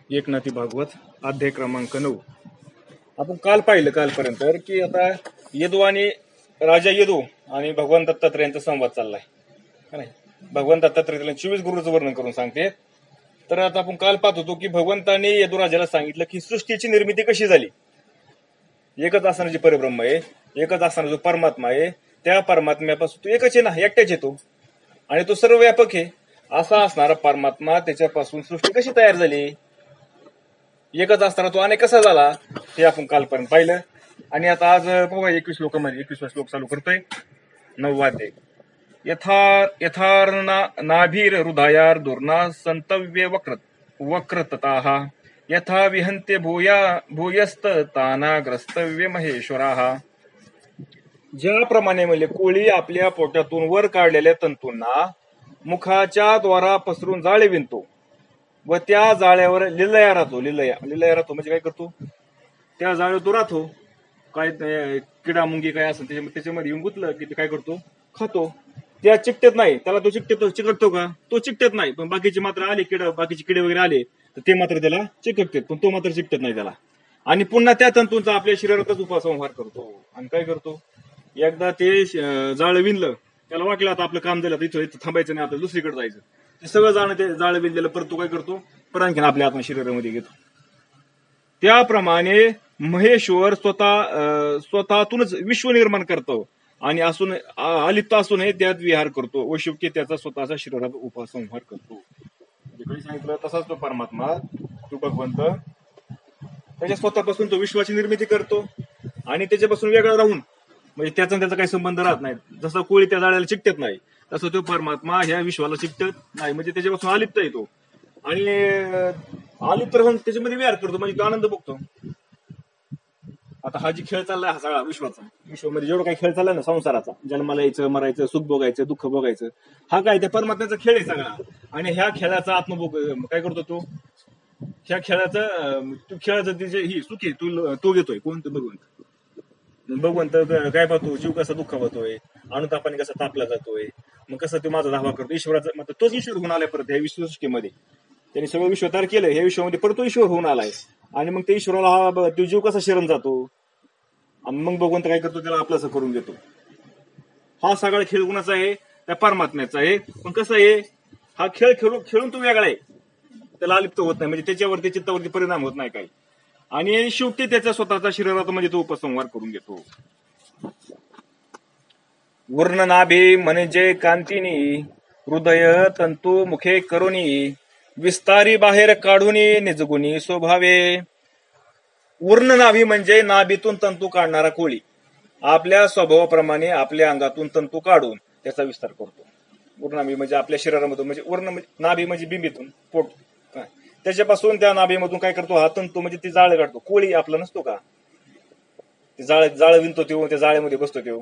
एकनाथी भागवत अध्याय क्रमांक 9. आपण काल पाहिलं कालपर्यंत की आता यदू आणि राजा यदू आणि भगवान दत्तात्रय यांचा संवाद चाललाय का नाही. भगवान दत्तात्रय 24 गुरुचं वर्णन करून सांगते. तर आता आपण काल पाहत होतो की भगवंताने यदू राजाला सांगितलं की सृष्टीची निर्मिती कशी झाली. एकच असणारा जे परब्रह्म आहे, एकच असणारा जो परमात्मा आहे, त्या परमात्म्यापासून तो एकच आहे ना, एकट्याच येतो आणि तो सर्व व्यापक आहे. असा असणारा परमात्मा त्याच्यापासून सृष्टी कशी तयार झाली, एकच असताना तो अनेक कसा झाला, हे आपण कालपर्यंत पाहिलं. आणि आता आज बघा 21 श्लोकामध्ये 21 श्लोक चालू करतोय. 9वा अध्याय. यथार्ना नाभीर हृदयार दुर्ना संतव्य वक्रतताः यथा विहंते भूयस्त ताना ग्रस्तव्य महेश्वराः. ज्याप्रमाणे म्हणजे कोळी आपल्या पोटातून वर काढलेल्या तंतूंना मुखाच्या द्वारा पसरून जाळे विणतो व त्या जाळ्यावर लिलया राहतो. लिलया राहतो म्हणजे काय करतो, त्या जाळ्यावर तो राहतो. काय किडा मुंगी काय असेल त्याच्यामध्ये येऊन गुतलं की ते काय करतो, खातो. त्या चिकटत नाही, त्याला तो चिकटतो का, तो चिकटत नाही. पण बाकीचे मात्र आले बाकीचे किडे वगैरे आले तर ते मात्र त्याला चिकटतात, पण तो मात्र चिकटत नाही त्याला. आणि पुन्हा त्या तंतूंचा आपल्या शरीरातच उपसंहार करतो. आणि काय करतो, एकदा ते जाळं विणलं, त्याला वाटलं आता आपलं काम झालं, इथं थांबायचं नाही, आता दुसरीकडे जायचं. ते सगळं जाणं ते जाळं विणलेलं परत तो काय करतो, पर आणखीन आपल्या आत्म शरीरामध्ये घेतो. त्याप्रमाणे महेश्वर स्वतःतूनच विश्व निर्माण करतो आणि असून अलिप्त असूनही त्यात विहार करतो व शेवटी त्याचा स्वतःचा शरीरात उपसंहार करतो. जिकडे सांगितलं तसाच तो परमात्मा, तो भगवंत, त्याच्या स्वतःपासून तो विश्वाची निर्मिती करतो आणि त्याच्यापासून वेगळा राहून म्हणजे त्याचा काही संबंध राहत नाही. जसं कोळी त्या जाळ्याला चिकटत नाही, तसं तो परमात्मा ह्या विश्वाला चिकटत नाही, म्हणजे त्याच्यापासून अलिप्त येतो आणि अलिप्त राहून त्याच्यामध्ये विहार करतो, म्हणजे तो आनंद बघतो. आता हा जी खेळ चाललाय हा सगळा विश्वामध्ये जेवढा काही खेळ चाललाय ना संसाराचा, जन्माला यायचं, मरायचं, सुख भोगायचं, दुःख भोगायचं, हा काय त्या परमात्म्याचा खेळ आहे सगळा. आणि ह्या खेळाचा आत्मभोग काय करतो तो, ह्या खेळाचं खेळाचं जे ही सुख आहे तो घेतोय कोण, तो भगवंत काय पाहतो, जीव कसा दुःख पाहतोय, अनुतापाने कसा तापला जातोय, मग कसं तो माझा धावा करतो ईश्वराचा. मग तोच ईश्वर होऊन आलाय परत ह्या विश्वसृष्टीमध्ये. त्यांनी सगळं विश्व तयार केलं, ह्या विश्वामध्ये परत तो ईश्वर होऊन आलाय. आणि मग त्या ईश्वराला हा तो जीव कसा शरण जातो आणि मग भगवंत काय करतो, त्याला आपलाच करून घेतो. हा सगळा खेळ कुणाचा आहे, त्या परमात्म्याचा आहे. पण कसं आहे, हा खेळ खेळून तो वेगळा आहे, त्याला अलिप्त होत नाही, म्हणजे त्याच्यावरती चित्तावरती परिणाम होत नाही काही. आणि शेवटी त्याच्या स्वतःचा शरीरात म्हणजे तो उपसंहार करून घेतो. वर्णनाभे म्हणजे कांतिनी हृदय तंतू मुखे करुणी विस्तारी बाहेर काढूनी निजगुणी स्वभावे. वर्णनाभी म्हणजे नाभीतून तंतू काढणारा कोळी आपल्या स्वभावाप्रमाणे आपल्या अंगातून तंतू काढून त्याचा विस्तार करतो. वर्णनाभी म्हणजे आपल्या शरीरामधून, म्हणजे वर्ण नाभी म्हणजे बिंबीतून पोट, त्याच्यापासून त्या नाभीमधून काय करतो, हा तंतू म्हणजे ती जाळ काढतो. कोळी आपला नसतो का, ते जाळ विणतो तो, त्या जाळ्यामध्ये बसतो तो,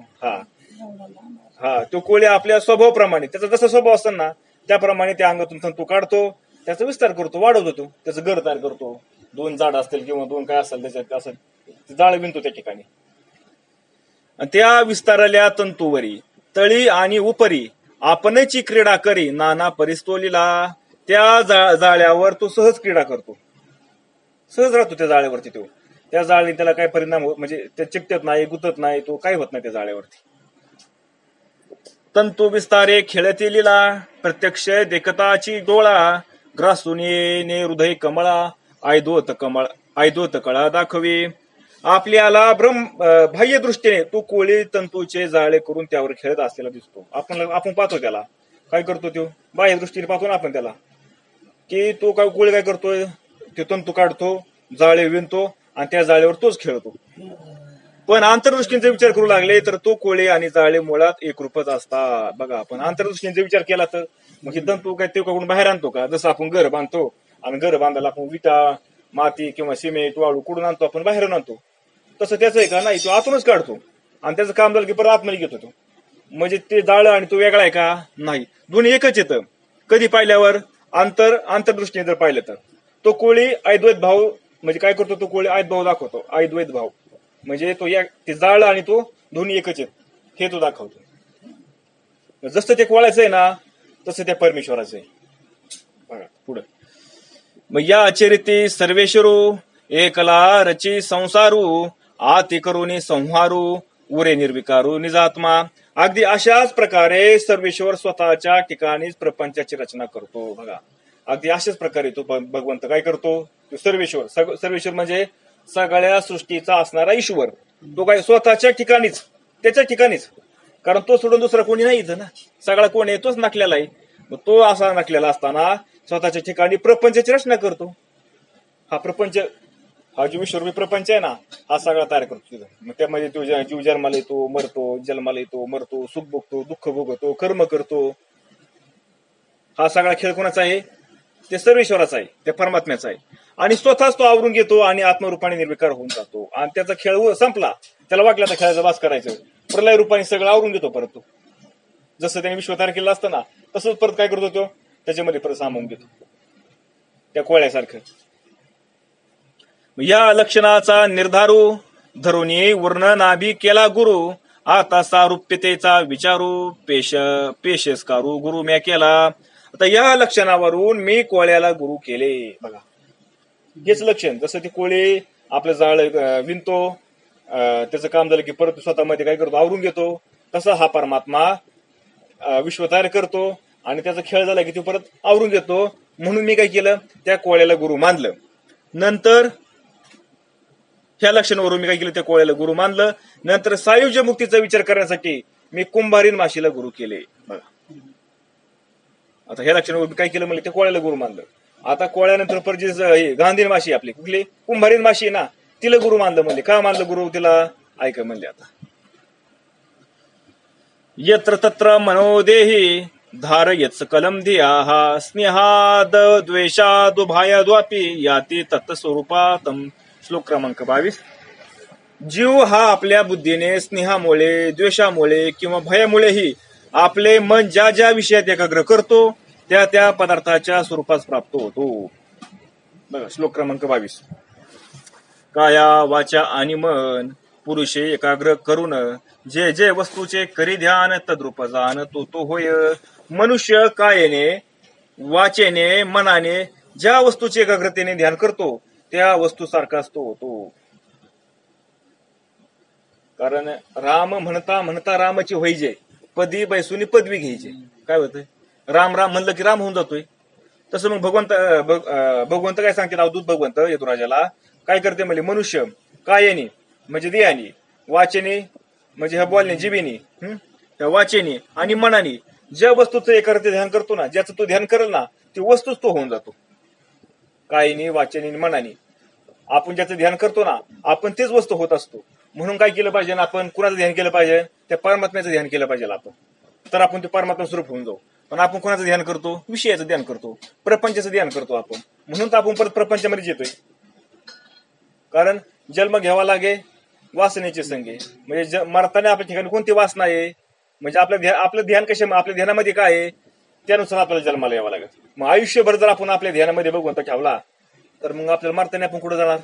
हा तो कोळी आपल्या स्वभावाप्रमाणे, त्याचा जसा स्वभाव असतो ना त्याप्रमाणे त्या अंगातून तंतू काढतो, त्याचा विस्तार करतो, वाढवतो, तो त्याचं घर तयार करतो. 2 झाड असतील किंवा 2 काय असेल त्याच्यात असं जाळ विणतो त्या ठिकाणी. त्या विस्तारल्या तंतूवरी तळी आणि उपरी आपणची क्रीडा करी नाना परिस्तोलीला. त्या जाळ्यावर तो सहज क्रीडा करतो, सहज राहतो त्या जाळ्यावरती. तो त्या जाळी त्याला काय परिणाम होत, म्हणजे ते चिकटत नाही, गुतत नाही, तो काय होत नाही त्या जाळ्यावरती. तंतू विस्तारे खेळती लीला प्रत्यक्ष देखताची डोळा ग्रासून येणे हृदय कमळा ऐदोत कळा दाखवी. आपल्याला बाह्य दृष्टीने तो कोळी तंतूचे जाळे करून त्यावर खेळत असलेला दिसतो. आपण पाहतो त्याला, काय करतो तो, बाह्य दृष्टीने पाहतो ना आपण त्याला, की तो काय कोळी काय करतोय, ते तंतू काढतो, जाळे विणतो आणि त्या जाळेवर तोच खेळतो. पण आंतरदृष्टींचा विचार करू लागले तर तो कोळे आणि जाळे मुळात एकरूपच असतात. बघा, आपण आंतरदृष्टींचा विचार केला तर मग हे तंतू काय ते कडून बाहेर आणतो का, जसं आपण घर बांधतो आणि घर बांधायला आपण विटा, माती किंवा सिमेंट, वाळू कुठून आणतो, आपण बाहेरून आणतो, तसं त्याचं आहे का, नाही, तो आतूनच काढतो आणि त्याचं काम झालं की परत आतमध्ये घेतो तो. म्हणजे ते जाळं आणि तो वेगळा आहे का, नाही, दोन्ही एकच येतं. कधी पाहिल्यावर आंतरदृष्टीने जर पाहिलं तर तो कोळी अद्वैत भाव, म्हणजे काय करतो, तो कोळी अद्वैत भाव दाखवतो. अद्वैत भाव म्हणजे तो ते जाळ आणि तो दोन्ही एकच आहेत हे तो दाखवतो. जसं ते कोळाचं आहे ना तसं त्या परमेश्वराचं आहे. बघा पुढं. मग या चरिती सर्वेश्वरू एकला रची संसारू आती करुनी संहारू उरे निर्विकारू निजात्मा. अगदी अशाच प्रकारे सर्वेश्वर स्वतःच्या ठिकाणीच प्रपंचाची रचना करतो. बघा, अगदी अशाच प्रकारे तो भगवंत काय करतो, तो सर्वेश्वर. सर्वेश्वर म्हणजे सगळ्या सृष्टीचा असणारा ईश्वर. तो काय स्वतःच्या ठिकाणीच, त्याच्या ठिकाणीच, कारण तो सोडून दुसरा कोणी नाही इथं ना. सगळा कोण आहे, तोच नाकलेला आहे. मग तो असा नाकलेला असताना स्वतःच्या ठिकाणी प्रपंचाची रचना करतो. हा प्रपंच, हा जो विश्वरूपी प्रपंच आहे ना, हा सगळा तयार करतो तिथं. मग त्यामध्ये तो जीव जन्माला येतो, मरतो, जन्माला येतो, मरतो, सुख भोगतो, दुःख भोगतो, कर्म करतो. हा सगळा खेळ कोणाचा आहे, ते सर्वेश्वराचा आहे, त्या परमात्म्याचा आहे. आणि स्वतःच तो आवरून घेतो आणि आत्मरूपाने निर्विकार होऊन जातो. आणि त्याचा खेळ संपला, त्याला वाटला तर खेळाचा वास करायचं, प्रलय रूपाने सगळं आवरून घेतो परत तो. जसं त्याने विश्व तयार केलं असतं ना, तसंच परत काय करतो तो, त्याच्यामध्ये परत सामावून घेतो, त्या कोळ्यासारखं. या लक्षणाचा निर्धारू धरुनी वर्ण नाभी केला गुरु. आता सारुप्यतेचा विचारू पेशेसकारू गुरु म्या केला. आता या लक्षणावरून मी कोळ्याला गुरु केले. बघा, हेच लक्षण. जसं ती कोळी आपलं जाळ विणतो, त्याचं काम झालं की परत स्वतःमध्ये काय करतो, आवरून घेतो. तसा हा परमात्मा विश्व तयार करतो आणि त्याचा खेळ झाला की तो परत आवरून घेतो. म्हणून मी काय केलं, त्या कोळ्याला गुरु मानलं. नंतर ह्या लक्षणावरून मी काय केलं, त्या कोळ्याला गुरु मानलं. नंतर सायुज्य मुक्तीचा विचार करण्यासाठी मी कुंभारीन माशीला गुरु केले. बघा, आता ह्या लक्षणावरून काय केलं, म्हणजे त्या कोळ्याला गुरु मानलं. आता कोळ्यानंतर परत गांधीन माशी आपली कुठली, कुंभारीन माशी ना, तिला गुरु मानलं. म्हणजे का मानलं गुरु तिला, ऐका म्हणले. आता यत्र तत्र मनोदेही धारयत्स कलम धिया स्नेहाद द्वेषादुभाय द्वापी याती तत्स्वरूपातम. श्लोक क्रमांक 22. जीव हा आपल्या बुद्धीने स्नेहामुळे, द्वेषामुळे किंवा भयामुळेही आपले मन ज्या ज्या विषयात एकाग्र करतो त्या त्या पदार्थाच्या स्वरूपात प्राप्त होतो. बघा, श्लोक क्रमांक 22. काया वाचा आणि मन पुरुषे एकाग्र करून जे जे वस्तूचे करी ध्यान तद्रूप जाण तो तो होय. मनुष्य कायेने, वाचेने, मनाने ज्या वस्तूचे एकाग्रतेने ध्यान करतो त्या वस्तू सारखाच तो होतो. कारण राम म्हणता म्हणता रामाची व्हायचे, पदी बैसुनी पदवी घ्यायची. काय होतंय, राम राम म्हणलं की राम होऊन जातोय. तसं मग भगवंत काय सांगते, अवधूत भगवंत यदुराजाला काय करते, म्हणजे मनुष्य कायेने म्हणजे देहाने, वाचेने म्हणजे ह्या बोलणे जिबेने, त्या वाचेने आणि मनाने ज्या वस्तूचं एकाग्रते ध्यान करतो ना, ज्याचं तो ध्यान करेल ना, ती वस्तूच तो होऊन जातो. कायेने, वाचेने, मनाने आपण ज्याचं ध्यान करतो ना, आपण तेच वस्तू होत असतो. म्हणून काय केलं पाहिजे, आपण कुणाचं ध्यान केलं पाहिजे, त्या परमात्म्याचं ध्यान केलं पाहिजे आपण, तर आपण ते परमात्मा स्वरूप होऊन जाऊ. पण आपण कोणाचं ध्यान करतो, विषयाचं ध्यान करतो, प्रपंचाचं ध्यान करतो आपण. म्हणून तर आपण परत प्रपंचामध्ये येतोय. कारण जन्म घ्यावा लागे वासनेचे संगे, म्हणजे मरताना आपल्या ठिकाणी कोणती वासना आहे, म्हणजे आपलं ध्यान कशा, आपल्या ध्यानामध्ये काय आहे त्यानुसार आपल्याला जन्माला यावं लागेल. मग आयुष्यभर जर आपण आपल्या ध्यानामध्ये भगवंत ठेवला तर मग आपल्याला मरताना आपण कुठं जाणार.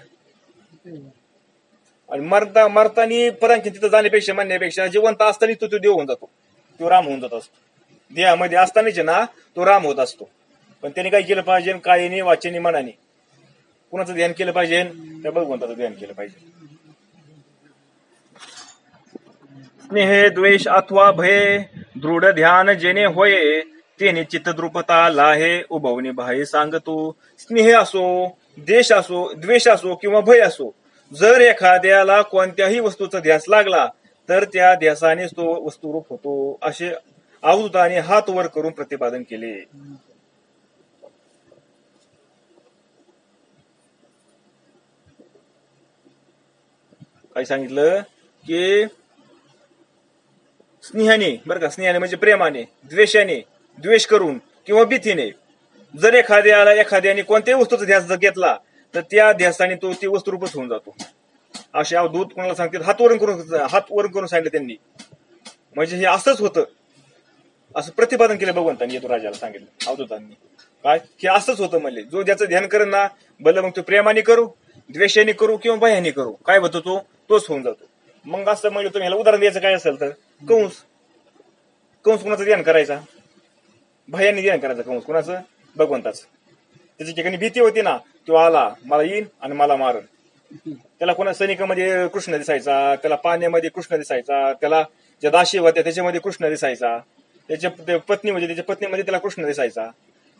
आणि मरतानी परंतु तिथं जाण्यापेक्षा म्हणण्यापेक्षा जिवंत असताना तो देव होऊन जातो, तो राम होऊन जात असतो. देहामध्ये असतानाच ना तो राम होत असतो. पण त्याने काय केलं पाहिजे, कायेने, वाचेने, मनाने कुणाचं ध्यान केलं पाहिजे, त्या भगवंताचं ध्यान केलं पाहिजे. स्नेह द्वेष अथवा भय दृढ ध्यान जेने होये तेने चित्तद्रुपता लाहे उभवणे भाई सांगतो. स्नेह असो, देश असो, द्वेष असो किंवा भय असो, जर एखाद्याला कोणत्याही वस्तूचा ध्यास लागला तर त्या ध्यासानेच तो वस्तुरूप होतो, असे अवधूताने हात वर करून प्रतिपादन केले. काय सांगितलं की स्नेहाने, बरं का, स्नेहाने म्हणजे प्रेमाने, द्वेषाने, द्वेष करून किंवा भीतीने जर एखाद्याने कोणत्याही वस्तूचा ध्यास जर घेतला तर त्या ध्यासाने तो ती वस्तू रूपच होऊन जातो. असे अवधूत कोणाला सांगतात, हात वरून करून सांगितलं त्यांनी. म्हणजे हे असंच होतं, असं प्रतिपादन केलं भगवंतांनी यदुराजाला सांगितलं अवधूतांनी. काय, हे असंच होतं म्हणले, जो ज्याचं ध्यान करेल ना, भलं मग तो प्रेमाने करू, द्वेषाने करू किंवा भयाने करू, काय होतो तोच होऊन जातो. मग असं म्हणजे तुम्ही ह्याला उदाहरण द्यायचं काय असेल तर कंस कुणाचं ध्यान करायचा, भयाने ध्यान करायचं, कंस कुणाचं, भगवंताचं. त्याची ठिकाणी भीती होती ना, तो आला मला येईन आणि मला मारन. त्याला कोणा सैनिकामध्ये कृष्ण दिसायचा, त्याला पाण्यामध्ये कृष्ण दिसायचा, त्याला ज्या दाशी होत्या त्याच्यामध्ये कृष्ण दिसायचा, त्याच्या पत्नीमध्ये त्याला कृष्ण दिसायचा,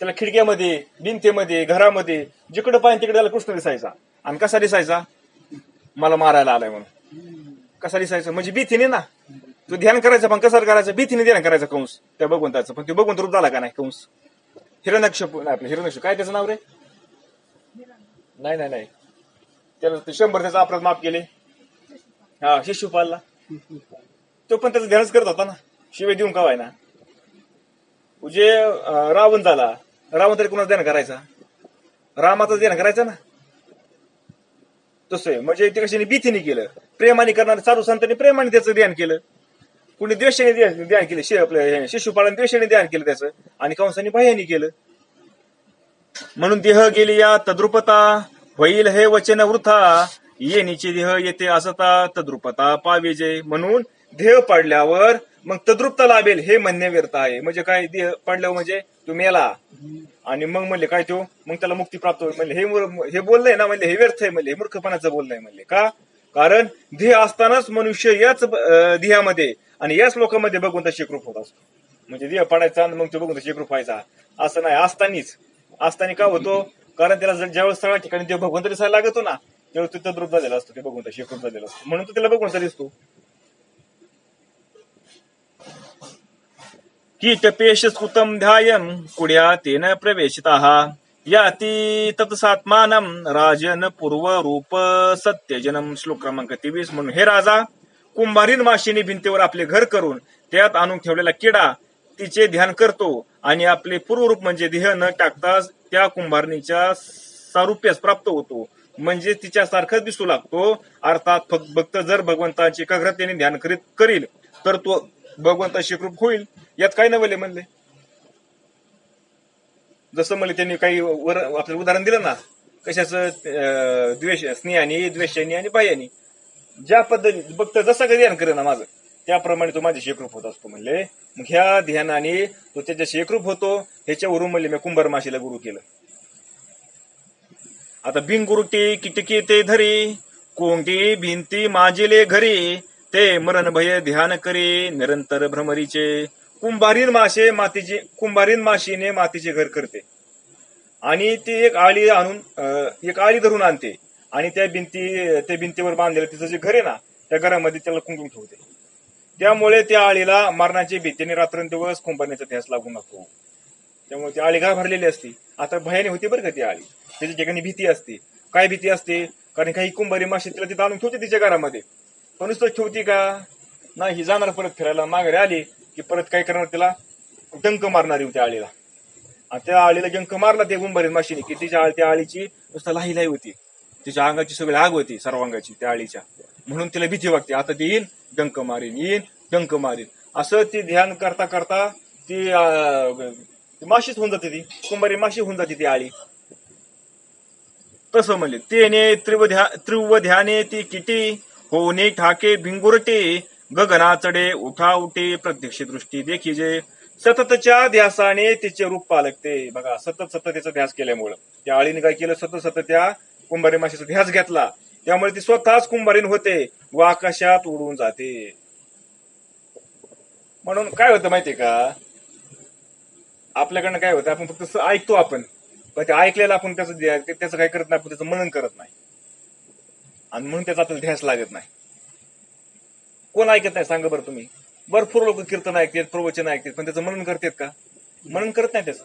त्याला खिडक्यामध्ये, भिंतीमध्ये, घरामध्ये जिकडे पाहिजे तिकडे त्याला कृष्ण दिसायचा. आणि कसा दिसायचा? मला मारायला आलाय म्हणून. कसा दिसायचा म्हणजे भीतीने ना. तो ध्यान करायचा, पण कसं करायचं? भीतीने ध्यान करायचं कंस त्या भगवंताचं. पण ते भगवंत रूप झाला का नाही कंस? हिरण्यकश्यप नाही, आपलं हिरण्यकश्यप काय त्याचं नाव रे? नाही त्याला 100 त्याचा अपराध माफ केले. हा, शिशुपालला. तो पण त्याचं ध्यानच करत होता ना, शिवे देऊन का ना. म्हणजे रावण झाला, रावण तरी कुणाचं ध्यान करायचा? रामाचं ध्यान करायचं ना. तसं आहे. म्हणजे ते कशाने? भीतीने केलं. प्रेमाने करणारे साधू संतांनी प्रेमाने त्याचं ध्यान केलं. कुणी द्वेषाने ध्यान केलं, आपल्या शिशुपालन द्वेषाने ध्यान केलं त्याचं, आणि कंसाने भयाने केलं. म्हणून देह गेली या तद्रुपता, होईल हे वचन वृथा, येणीचे देह येते असता तद्रुपता पावेजे. म्हणून देह पडल्यावर मग तद्रुपता लाभेल हे म्हणणे व्यर्थ आहे. म्हणजे काय? देह पडल्यावर म्हणजे तो मेला आणि मग म्हणले काय तो, मग त्याला मुक्ती प्राप्त होईल म्हणले. हे बोललंय ना, म्हणले हे व्यर्थ आहे, म्हणले हे मूर्खपणाचं बोललंय म्हणले. का? कारण देह असतानाच मनुष्य याच देहामध्ये आणि याच लोकांमध्ये भगवंताची कृप होत असतो. म्हणजे देह पडायचा आणि मग तो भगवंताची कृप व्हायचा असं नाही. असताना का होतो? कारण त्याला ज्यावेळेस सगळ्या ठिकाणी ते भगवंत दिसायला लागतो ना, त्यावेळेस तो तद्रूप झालेला असतो, ते भगवंताची कृप झालेला असतो, म्हणून तो त्याला भगवंत दिसतो. कीटपेश स्फुतम ध्यायम कुड्या तेन प्रवेशिताः याती तत्सात्मानम राजन पूर्व रूप सत्यजनम. श्लोक क्रमांक 23. म्हणून हे राजा, कुंभारीन माशीने भिंतीवर आपले घर करून त्यात आणून ठेवलेला किडा तिचे ध्यान करतो आणि आपले पूर्वरूप म्हणजे देह न टाकताच त्या कुंभारणीच्या सारुप्यास प्राप्त होतो, म्हणजे तिच्यासारखाच दिसू लागतो. अर्थात भक्त जर भगवंताची एकाग्रतेने ध्यान करील तर तो भगवंताची कृप होईल. यात काय नवले म्हणले? जसं म्हणले त्यांनी काही आपलं उदाहरण दिलं ना, कशाचं? स्नेहानी, द्वेषानी आणि बाह्यानी. ज्या पद्धतीने भक्त जसं काही ध्यान करे ना माझं, त्याप्रमाणे तो माझ्याशी एकरूप होत असतो म्हणले. मग ह्या ध्यानाने तो त्याच्याशी एकरूप होतो. ह्याच्यावरून म्हणले मी कुंभार माशीला गुरु केलं. आता बिनगुरुटी किटकी ते धरी, कोणती भिंती माजिले घरी, ते मरण भय ध्यान करे निरंतर भ्रमरीचे. कुंभारीन माशीने मातीचे घर करते आणि ती एक आळी धरून आणते आणि त्या भिंतीवर बांधलेलं तिचं जे घर आहे ना, त्या घरामध्ये त्याला कुंकून ठेवते. त्यामुळे त्या आळीला मरणाची भीतीने रात्रंदिवस कुंभारण्याचा ध्यास लागून लागतो. त्यामुळे ती आळी घाबरलेली असते. आता भयाने होती बरं का ती आळी, त्याच्या ठिकाणी भीती असते. काय भीती असते? कारण काही कुंभारी माशी तिला तिथं आणून ठेवते तिच्या घरामध्ये. पण नुसतं ठेवती का नाही, ही जाणार परत फिरायला, माघारी आली की परत काय करणार? तिला डंक मारणारी होती आळीला. आणि त्या आळीला डंक मारला त्या कुंभारी माशीने की त्या आळीची नुसतं लाही होती, तिच्या अंगाची सगळी आग होती सर्वांगाची त्या आळीच्या. म्हणून तिला भीती वाटते, आता ती येईल डंक मारीन. असं ती ध्यान करता करता ती माशीच होऊन जाते, ती कुंभारी माशी होऊन जाते ती आळी. तसं म्हणले तेने त्रिव ध्याने ती किटी होणे ठाके भिंगुरटे गगना चढे उठा उठे प्रत्यक्ष दृष्टी देखीजे. सततच्या ध्यासाने तिचे रूप पालकते. बघा, सतत त्याचा ध्यास केल्यामुळं त्या आळीने काय केलं? सतत त्या कुंभारी माशीचा ध्यास घेतला. त्यामुळे ती स्वतःच कुंभारीन होते व आकाशात उडून जाते. म्हणून काय होतं माहितीये का? आपल्याकडनं काय होतं? आपण फक्त ऐकतो, आपण पण ते ऐकलेलं आपण त्याचं काय करत नाही, आपण त्याचं मनन करत नाही आणि म्हणून त्याचा आपल्याला ध्यास लागत नाही. कोण ऐकत नाही सांगा बरं तुम्ही? भरपूर लोक कीर्तन ऐकतात, प्रवचन ऐकतात, पण त्याचं मनन करतात का? मनन करत नाही त्याचं.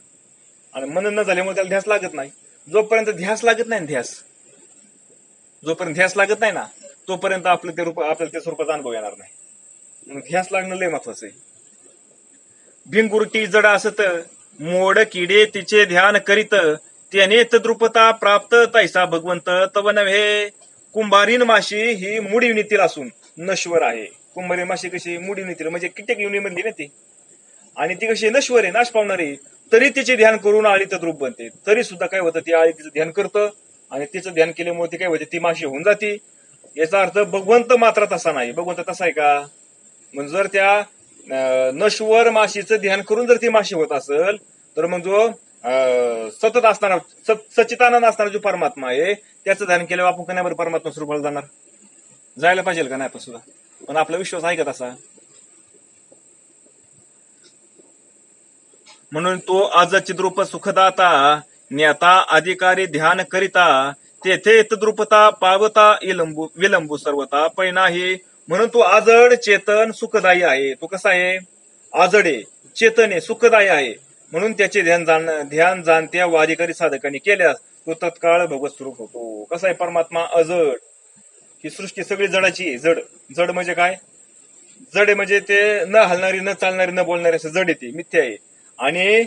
आणि मनन न झाल्यामुळे त्याला ध्यास लागत नाही. जोपर्यंत ध्यास लागत नाही ना, तोपर्यंत आपल्याला त्या स्वरूपाचा अनुभव येणार नाही. म्हणून ध्यास लागणं लय महत्वाचं आहे. भिंगुरटी जड असत मोड किडे तिचे ध्यान करीत, त्याने तद्रुपता प्राप्त तैसा भगवंत तव नव्हे. कुंभारीन माशी ही मूळ युनीतील असून नश्वर आहे. कुंभारीन माशी कशी? मूळ युनीतील म्हणजे कित्येक युनी मधली ना ती, आणि ती कशी नश्वर आहे, नाश पावणार आहे. तरी तिचे ध्यान करून आळी तद्रूप बनते. तरी सुद्धा काय होतं? ती आळी तिचं ध्यान करतं आणि तिचं ध्यान केल्यामुळे ती काय होते? ती माशी होऊन जाते. याचा अर्थ भगवंत मात्र तसा नाही. भगवंत तसा आहे का? म्हणजे जर त्या नश्वर माशीचं ध्यान करून जर ती माशी होत असेल तर मग जो सतत असणारा सच्चिदानंद असणारा जो परमात्मा आहे त्याचं ध्यान केल्यावर आपण का बरं परमात्मा स्वरूपाला जाणार? जायला पाहिजे का नाही आपण सुद्धा? पण आपला विश्वास आहे का तसा? म्हणून तो अजचिद्रूप सुखदाता ज्ञाता अधिकारी ध्यान करिता तेथे तद्रुपता पावता विलंबू सर्वता पैनाही. म्हणून तो आजड चेतन सुखदायी आहे. तो कसा आहे? आजड आहे, चेतन आहे, सुखदायी आहे. म्हणून त्याचे ध्यान जाणत्या व अधिकारी साधकांनी केल्यास तो तत्काळ भगवत स्वरूप होतो. कसा आहे परमात्मा? अजड. ही सृष्टी सगळी जडाची आहे. जड जड म्हणजे काय? जड आहे म्हणजे ते न हलणारी, न चालणारी, न बोलणारी असं जड येते, मिथ्या आहे. आणि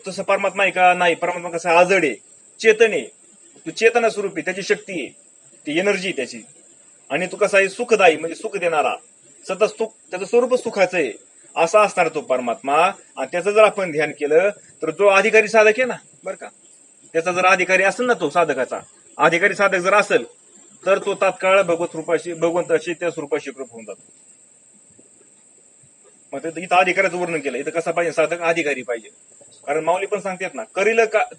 तसं परमात्मा आहे का? नाही. परमात्मा कसा? आजड आहे, चेतन आहे. तू चेतना स्वरूप आहे, त्याची शक्ती आहे, ती एनर्जी त्याची. आणि तू कसा आहे? सुखदायी म्हणजे सुख देणारा, सतत सुख, त्याचं स्वरूप सुखाचं आहे. असा असणार तो परमात्मा. आणि त्याचं जर आपण ध्यान केलं तर जो अधिकारी साधक आहे ना, बरं का, त्याचा जर अधिकारी असेल ना, तो साधकाचा अधिकारी साधक जर असेल तर तो तात्काळ भगवंताशी त्या स्वरूपाशी कृप होऊन जातो. मग इथं अधिकाराचं वर्णन केलं. इथं कसा पाहिजे साधक? अधिकारी पाहिजे. कारण माऊली पण सांगतात ना,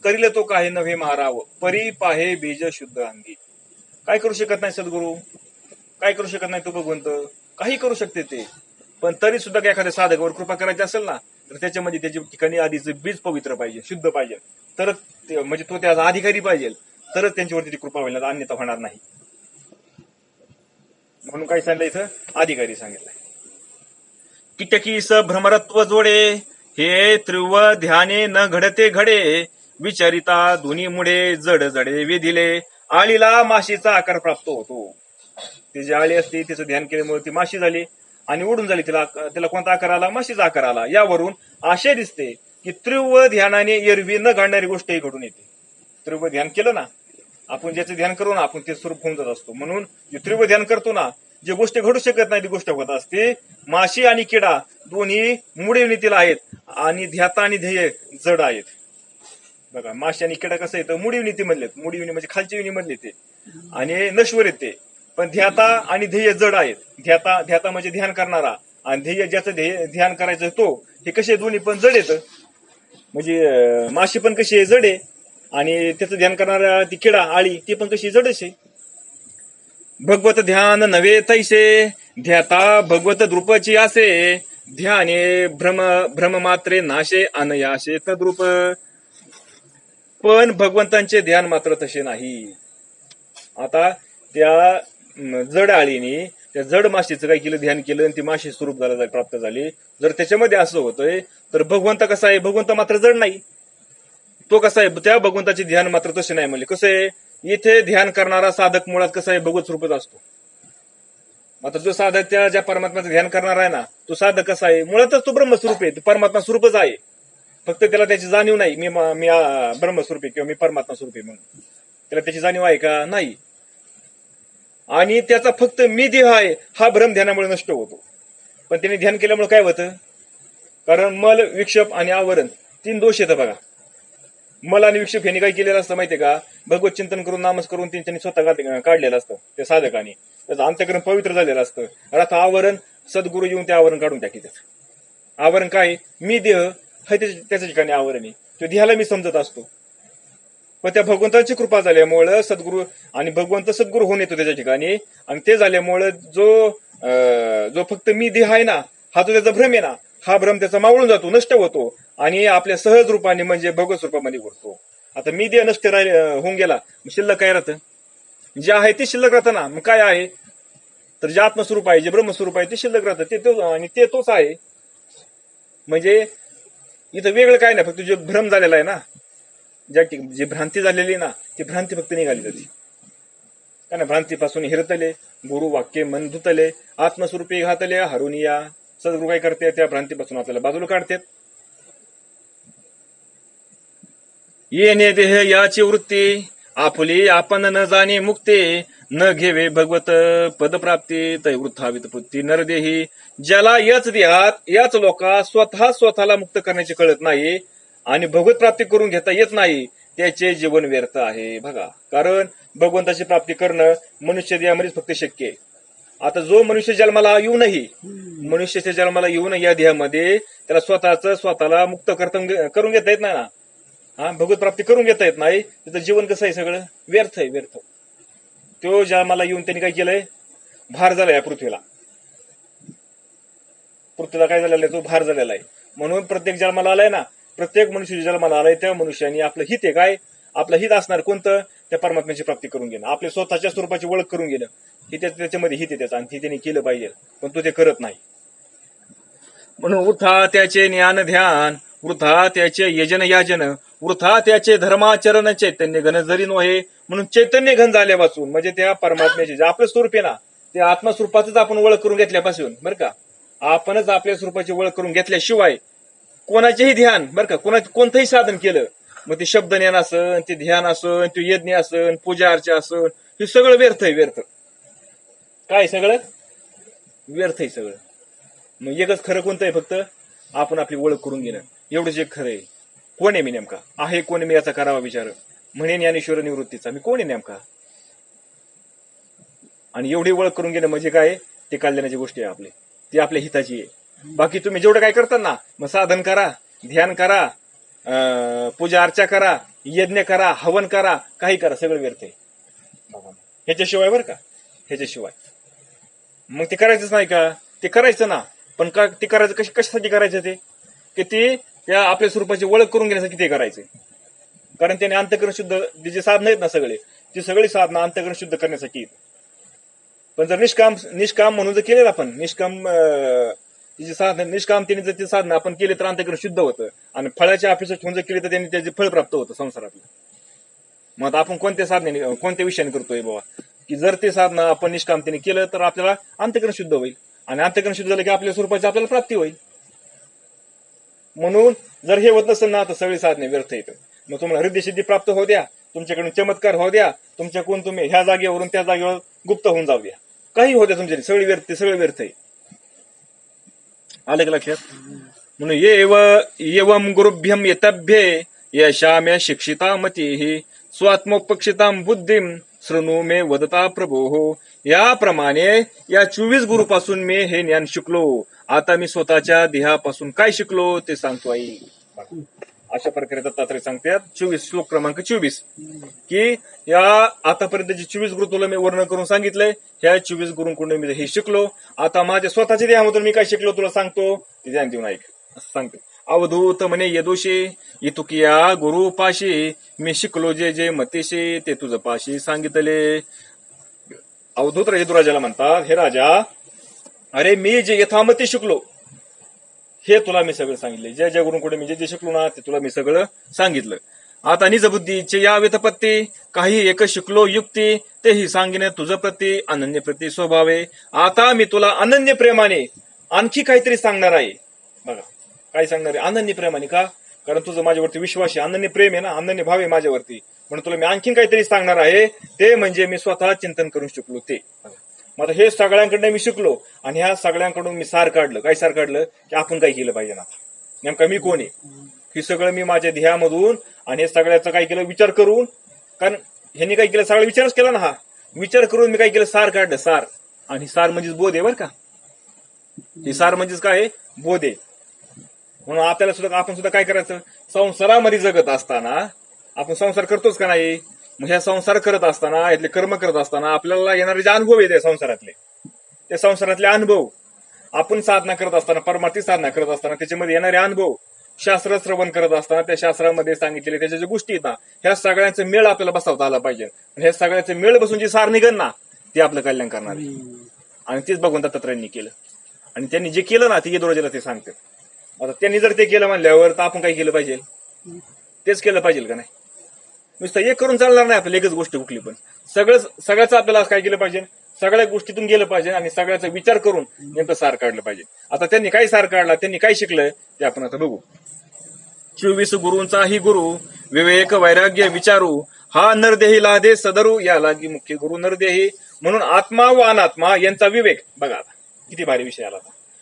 करील तो काही नव्हे महाराव परी पाहे बीज शुद्ध अंगी. काय करू शकत नाही सद्गुरू, काय करू शकत नाही तो भगवंत, काही करू शकते ते. पण तरी सुद्धा काय एखाद्या साधकावर कृपा करायची असेल ना तर त्याच्यामध्ये त्याच्या ठिकाणी आधीच बीज पवित्र पाहिजे, शुद्ध पाहिजे, तरच म्हणजे तो त्याचा अधिकारी पाहिजे, तरच त्यांच्यावरती ती कृपा होईल, अन्यथा होणार नाही. म्हणून काय सांगितलं इथं? अधिकारी सांगितलंय. किटकीस भ्रमरत्व जोडे हे त्रिव ध्याने न घडते घडे विचारिता दोन्ही मुळे जड जडे विधिले आळीला माशीचा आकार प्राप्त होतो. ती जी आळी असते तिचं ध्यान केल्यामुळे ती माशी झाली आणि उडून झाली. तिला कोणता आकार आला? माशीचा आकार आला. यावरून आशय दिसते की तीव्र ध्यानाने एरवी न घडणारी गोष्टही घडून येते. तीव्र ध्यान केलं ना आपण, ज्याचं ध्यान करू ना आपण, ते स्वरूप होऊन जात असतो. म्हणून जे तीव्र ध्यान करतो ना, जी गोष्ट घडू शकत नाही ती गोष्ट होत असते. माशी आणि किडा दोन्ही मुळे नीतीला आहेत आणि ध्याता आणि ध्येय जड आहेत. बघा, माशी आणि किडा कसं येतं? मुडी नीती मधले, मुडी म्हणजे खालची विनी मधले ते, आणि नश्वर येते. पण ध्याता आणि ध्येय जड आहेत. ध्याता म्हणजे ध्यान करणारा, आणि ध्येय ज्याचं ध्यान करायचं तो, हे कसे दोन्ही पण जड येतं. म्हणजे माशी पण कशी आहे? जड आहे. आणि त्याचं ध्यान करणारा ती किडा आळी ती पण कशी? जडच आहे. भगवत ध्यान नव्हे तैसे ध्याता भगवत द्रुपची असे ध्याने भ्रम मात्रे नाशे अनयाशे तद्रुप. पण भगवंतांचे ध्यान मात्र तसे नाही. आता त्या जड आळीने त्या जड माशीचं काय केलं? ध्यान केलं आणि ती माशी स्वरूप प्राप्त झाली. जर त्याच्यामध्ये असं होतंय तर भगवंत कसा आहे? भगवंत मात्र जड नाही. तो कसा आहे? त्या भगवंताचे ध्यान मात्र तसे नाही. म्हणजे कसं आहे? इथे ध्यान करणारा साधक मुळात कसा आहे? भगवत स्वरूपच असतो. आता जो साधक त्या ज्या परमात्म्याचं ध्यान करणार आहे ना, तो साधक कसा आहे? मुळातच तो ब्रह्मस्वरूप आहे, तो परमात्मा स्वरूपच आहे. फक्त त्याला त्याची जाणीव नाही, मी ब्रह्मस्वरूप आहे किंवा मी परमात्मा स्वरूप आहे म्हणून. त्याला त्याची जाणीव आहे का? नाही. आणि त्याचा फक्त मी देह आहे हा भ्रम ध्यानामुळे नष्ट होतो. पण त्याने ध्यान केल्यामुळे काय होतं? कारण मल, विक्षेप आणि आवरण 3 दोष येतं बघा. मल आणि विक्षेप यांनी काय केलेलं असतं माहितीये का? भगवत चिंतन करून नामस करून त्यांनी स्वतः काढलेलं असतं त्या साधकाने. त्याचं अंतःकरण पवित्र झालेलं असतं. आता आवरण सद्गुरू येऊन ते आवरण काढून टाकीत. आवरण काय? मी देह हे त्याच्या ठिकाणी आवरण आहे. तो देहाला मी समजत असतो. पण त्या भगवंताची कृपा झाल्यामुळं सद्गुरू आणि भगवंत सद्गुरू होऊन येतो त्याच्या ठिकाणी. आणि ते झाल्यामुळं जो फक्त मी देह आहे ना, हा जो त्याचा भ्रम आहे ना, हा भ्रम त्याचा मावळून जातो, नष्ट होतो आणि आपल्या सहज रूपाने म्हणजे भगवत रूपामध्ये घडतो. आता मी देह नष्ट होऊन गेला, शिल्लक काय राहतं? जे आहे ते शिल्लक राहतं ना. मग काय आहे? तर जे आत्मस्वरूप आहे, जे ब्रह्मस्वरूप आहे ते शिल्लक राहतं. आणि ते तोच आहे. म्हणजे इथं वेगळं काय नाही, फक्त जे भ्रम झालेला आहे ना, जी भ्रांती झालेली ना, ती भ्रांती फक्त निघाली जाते. कारण भ्रांतीपासून हिरतले गुरु वाक्य मन धुतले आत्मस्वरूपी घातले हरुनिया. सद्गुरू काय करते? त्या भ्रांतीपासून आपल्याला बाजूला काढतात. येणे देह याची वृत्ती आपुली आपण न जाणे मुक्ते न घेवे भगवत पदप्राप्ती तै वृत्थावित वृत्ती नरदेही. ज्याला याच देहात याच लोका स्वतःला मुक्त करण्याचे कळत नाही आणि भगवत प्राप्ती करून घेता येत नाही, त्याचे जीवन व्यर्थ आहे. बघा, कारण भगवंताची प्राप्ती करणं मनुष्य देहामध्येच फक्त शक्य आहे. आता जो मनुष्य जन्माला येऊनही मनुष्याच्या जन्माला येऊन या देहामध्ये त्याला स्वतःला मुक्त करून घेता येत नाही ना, भगवत प्राप्ती करून घेता येत नाही, तिथं जीवन कसं आहे, सगळं व्यर्थ आहे, व्यर्थ. तो जन्माला येऊन त्यांनी काय केलंय, भार झालाय या पृथ्वीला काय झालेला आहे, तो भार झालेला आहे. म्हणून प्रत्येक जन्माला आलाय ना, प्रत्येक मनुष्य जन्माला आलाय त्या मनुष्याने आपलं हित आहे काय, आपलं हित असणार कोणतं, त्या परमात्म्याची प्राप्ती करून घेणं, आपल्या स्वतःच्या स्वरूपाची ओळख करून घेणं, हे त्याच्यामध्ये हित आहे त्याचं, आणि ते त्यांनी केलं पाहिजे, पण तो ते करत नाही. म्हणून वृथा त्याचे ज्ञान ध्यान, वृथा त्याचे यजन याजन, वृथा त्याचे धर्माचरण चैतन्य घन जरी नव्हे. म्हणून चैतन्य घन झाल्यापासून म्हणजे त्या परमात्म्याचे जे आपलं स्वरूप आहे ना, ते आत्मस्वरूपाच आपण ओळख करून घेतल्यापासून, बरं का, आपणच आपल्या स्वरूपाची ओळख करून घेतल्याशिवाय कोणाचेही ध्यान, बरं का, कोणतंही साधन केलं, मग ते शब्द ज्ञान असन, ते ध्यान असन, ते यज्ञ असन, पूजा अर्चा असन, हे सगळं व्यर्थ आहे, व्यर्थ. काय सगळं व्यर्थ आहे सगळं. मग एकच खरं कोणतं आहे, फक्त आपण आपली ओळख करून घेणं, एवढंच एक खरं आहे. कोण आहे मी नेमका, आहे कोण मी याचा करावा विचार, म्हणे ज्ञानेश्वर निवृत्तीचा, मी कोण आहे नेमका. आणि एवढी ओळख करून घेणं म्हणजे काय, ते कल्याणाची गोष्टी आहे आपली, ती आपल्या हिताची आहे. बाकी तुम्ही जेवढं काय करता ना, मग साधन करा, ध्यान करा, पूजा अर्चा करा, यज्ञ करा, हवन करा, काही करा, सगळं व्यर्थ आहे ह्याच्याशिवाय, बरं का, ह्याच्याशिवाय. मग ते करायचंच नाही का, ते करायचं ना, पण का ते करायचं, कशासाठी करायचं ते, की ते त्या आपल्या स्वरूपाची ओळख करून घेण्यासाठी ते करायचं. कारण त्याने अंतःकरण शुद्ध, जे साधनं आहेत ना सगळे, ती सगळी साधनं अंतःकरण शुद्ध करण्यासाठी. पण जर निष्काम म्हणून जर केलेलं आपण, निष्कामतेने जर ते साधनं आपण केले तर अंतःकरण शुद्ध होतं, आणि फळाच्या अपेक्षा ठेवून जर केले तर त्यांनी त्याचे फळ प्राप्त होतं संसारातलं. मग आपण कोणत्या साधने, कोणत्या विषयाने करतोय बाबा, की जर ते साधनं आपण निष्कामतेने केलं तर आपल्याला अंतःकरण शुद्ध होईल, आणि अंतःकरण शुद्ध झालं की आपल्या स्वरूपाची आपल्याला प्राप्ती होईल. म्हणून जर हे होत नसेल ना, तर सगळी साधने व्यर्थ येतं. मग तुम्हाला हृदयसिद्धी प्राप्त होऊ द्या, तुमच्याकडून चमत्कार होऊ द्या, तुमच्याकडून तुम्ही ह्या जागेवरून त्या जागेवर गुप्त होऊन जाऊ द्या, काही होऊ द्या, तुमच्या सगळी व्यर्थ, सगळं व्यर्थ आहे. आलं का लक्षात. म्हणून एवं गुरुभ्यम येतभ्ये यशाम्य शिक्षिता मती स्वात्मोपक्षितां बुद्धिम शृणु मे वदता प्रभो. याप्रमाणे या 24 गुरुपासून मी हे ज्ञान शिकलो. आता मी स्वतःच्या देहापासून काय शिकलो ते सांगतो आई. अशा प्रकारे दत्तात्रय सांगतात 24 श्लोक क्रमांक 24 की या आतापर्यंत जे 24 गुरु तुला मी वर्णन करून सांगितलंय, ह्या 24 गुरुंकडून मी हे शिकलो. आता माझ्या स्वतःच्या देहामधून मी काय शिकलो तुला सांगतो, ते ध्यान देऊन ऐक. असं सांगतो. अवधूत म्हणे यदोशी इतुकिया गुरु पाशी मी शिकलो जे जे मतीशी ते तुझं पाशी सांगितले. अवधूत यदुराजाला म्हणतात, हे राजा, अरे मी जे यथामती शिकलो हे तुला मी सगळं सांगितले. ज्या ज्या गुरुंकडे मी जे जे शिकलो ना ते तुला मी सगळं सांगितलं. आता निज बुद्धीचे या व्यतपत्ती काही एक शिकलो युक्ती तेही सांगिने तुझं प्रती अनन्य प्रती स्वभावे. आता मी तुला अनन्य प्रेमाने आणखी काहीतरी सांगणार आहे. बघा काय सांगणार आहे, अनन्य प्रेमाने. का, कारण तुझं माझ्यावरती विश्वास आहे, अनन्य प्रेम आहे ना, अनन्य भाव आहे माझ्यावरती, म्हणून तुला मी आणखीन काहीतरी सांगणार आहे. ते म्हणजे मी स्वतः चिंतन करून शिकलो ते. मग हे सगळ्यांकडनं मी शिकलो आणि ह्या सगळ्यांकडून मी सार काढलं. काय सार काढलं, की आपण काय केलं पाहिजे ना, नेमका मी कोण आहे हे सगळं मी माझ्या ध्येयामधून आणि हे सगळ्याचा काय केलं विचार करून. कारण ह्यांनी काय केलं, सगळा विचारच केला ना, हा विचार करून मी काय केलं, सार काढलं. सार, आणि सार म्हणजेच बोध आहे बरं का. हे सार म्हणजेच काय, बोध आहे. म्हणून आपल्याला सुद्धा, आपण सुद्धा काय करायचं, संसारामध्ये जगत असताना आपण संसार करतोच का नाही. मग ह्या संसार करत असताना, यातले कर्म करत असताना आपल्याला येणारे जे अनुभव आहेत संसारातले, ते संसारातले अनुभव आपण साधना करत असताना, परमार्थी साधना करत असताना त्याच्यामध्ये येणारे अनुभव, शास्त्र श्रवण करत असताना त्या शास्त्रामध्ये सांगितलेले त्याच्या ज्या गोष्टी आहेत ना, ह्या सगळ्यांचा मेळ आपल्याला बसवता आला पाहिजे. आणि ह्या सगळ्यांचे मेळ बसून जे सार निघन ना, ते आपलं कल्याण करणार आहे. आणि तेच भगवंत दत्तात्रयांनी केलं. आणि त्यांनी जे केलं ना, ते यदुराजाला ते सांगतात. आता त्यांनी जर ते केलं म्हणल्यावर तर आपण काय केलं पाहिजे, तेच केलं पाहिजे का नाही. नुसतं एक करून चालणार नाही आपल्याला, एकच गोष्ट कुठली पण, सगळ्याच आपल्याला काय केलं पाहिजे, सगळ्या गोष्टीतून गेलं पाहिजे आणि सगळ्याचा विचार करून नेमकं सार काढलं पाहिजे. आता त्यांनी काय सार काढला, त्यांनी काय शिकलं ते आपण आता बघू. 24 गुरूंचाही गुरु विवेक वैराग्य विचारू हा नरदेही लादे सदरू या लागी मुख्य गुरु नरदेही. म्हणून आत्मा व अनात्मा यांचा विवेक बघा, आता किती भारी विषय आला.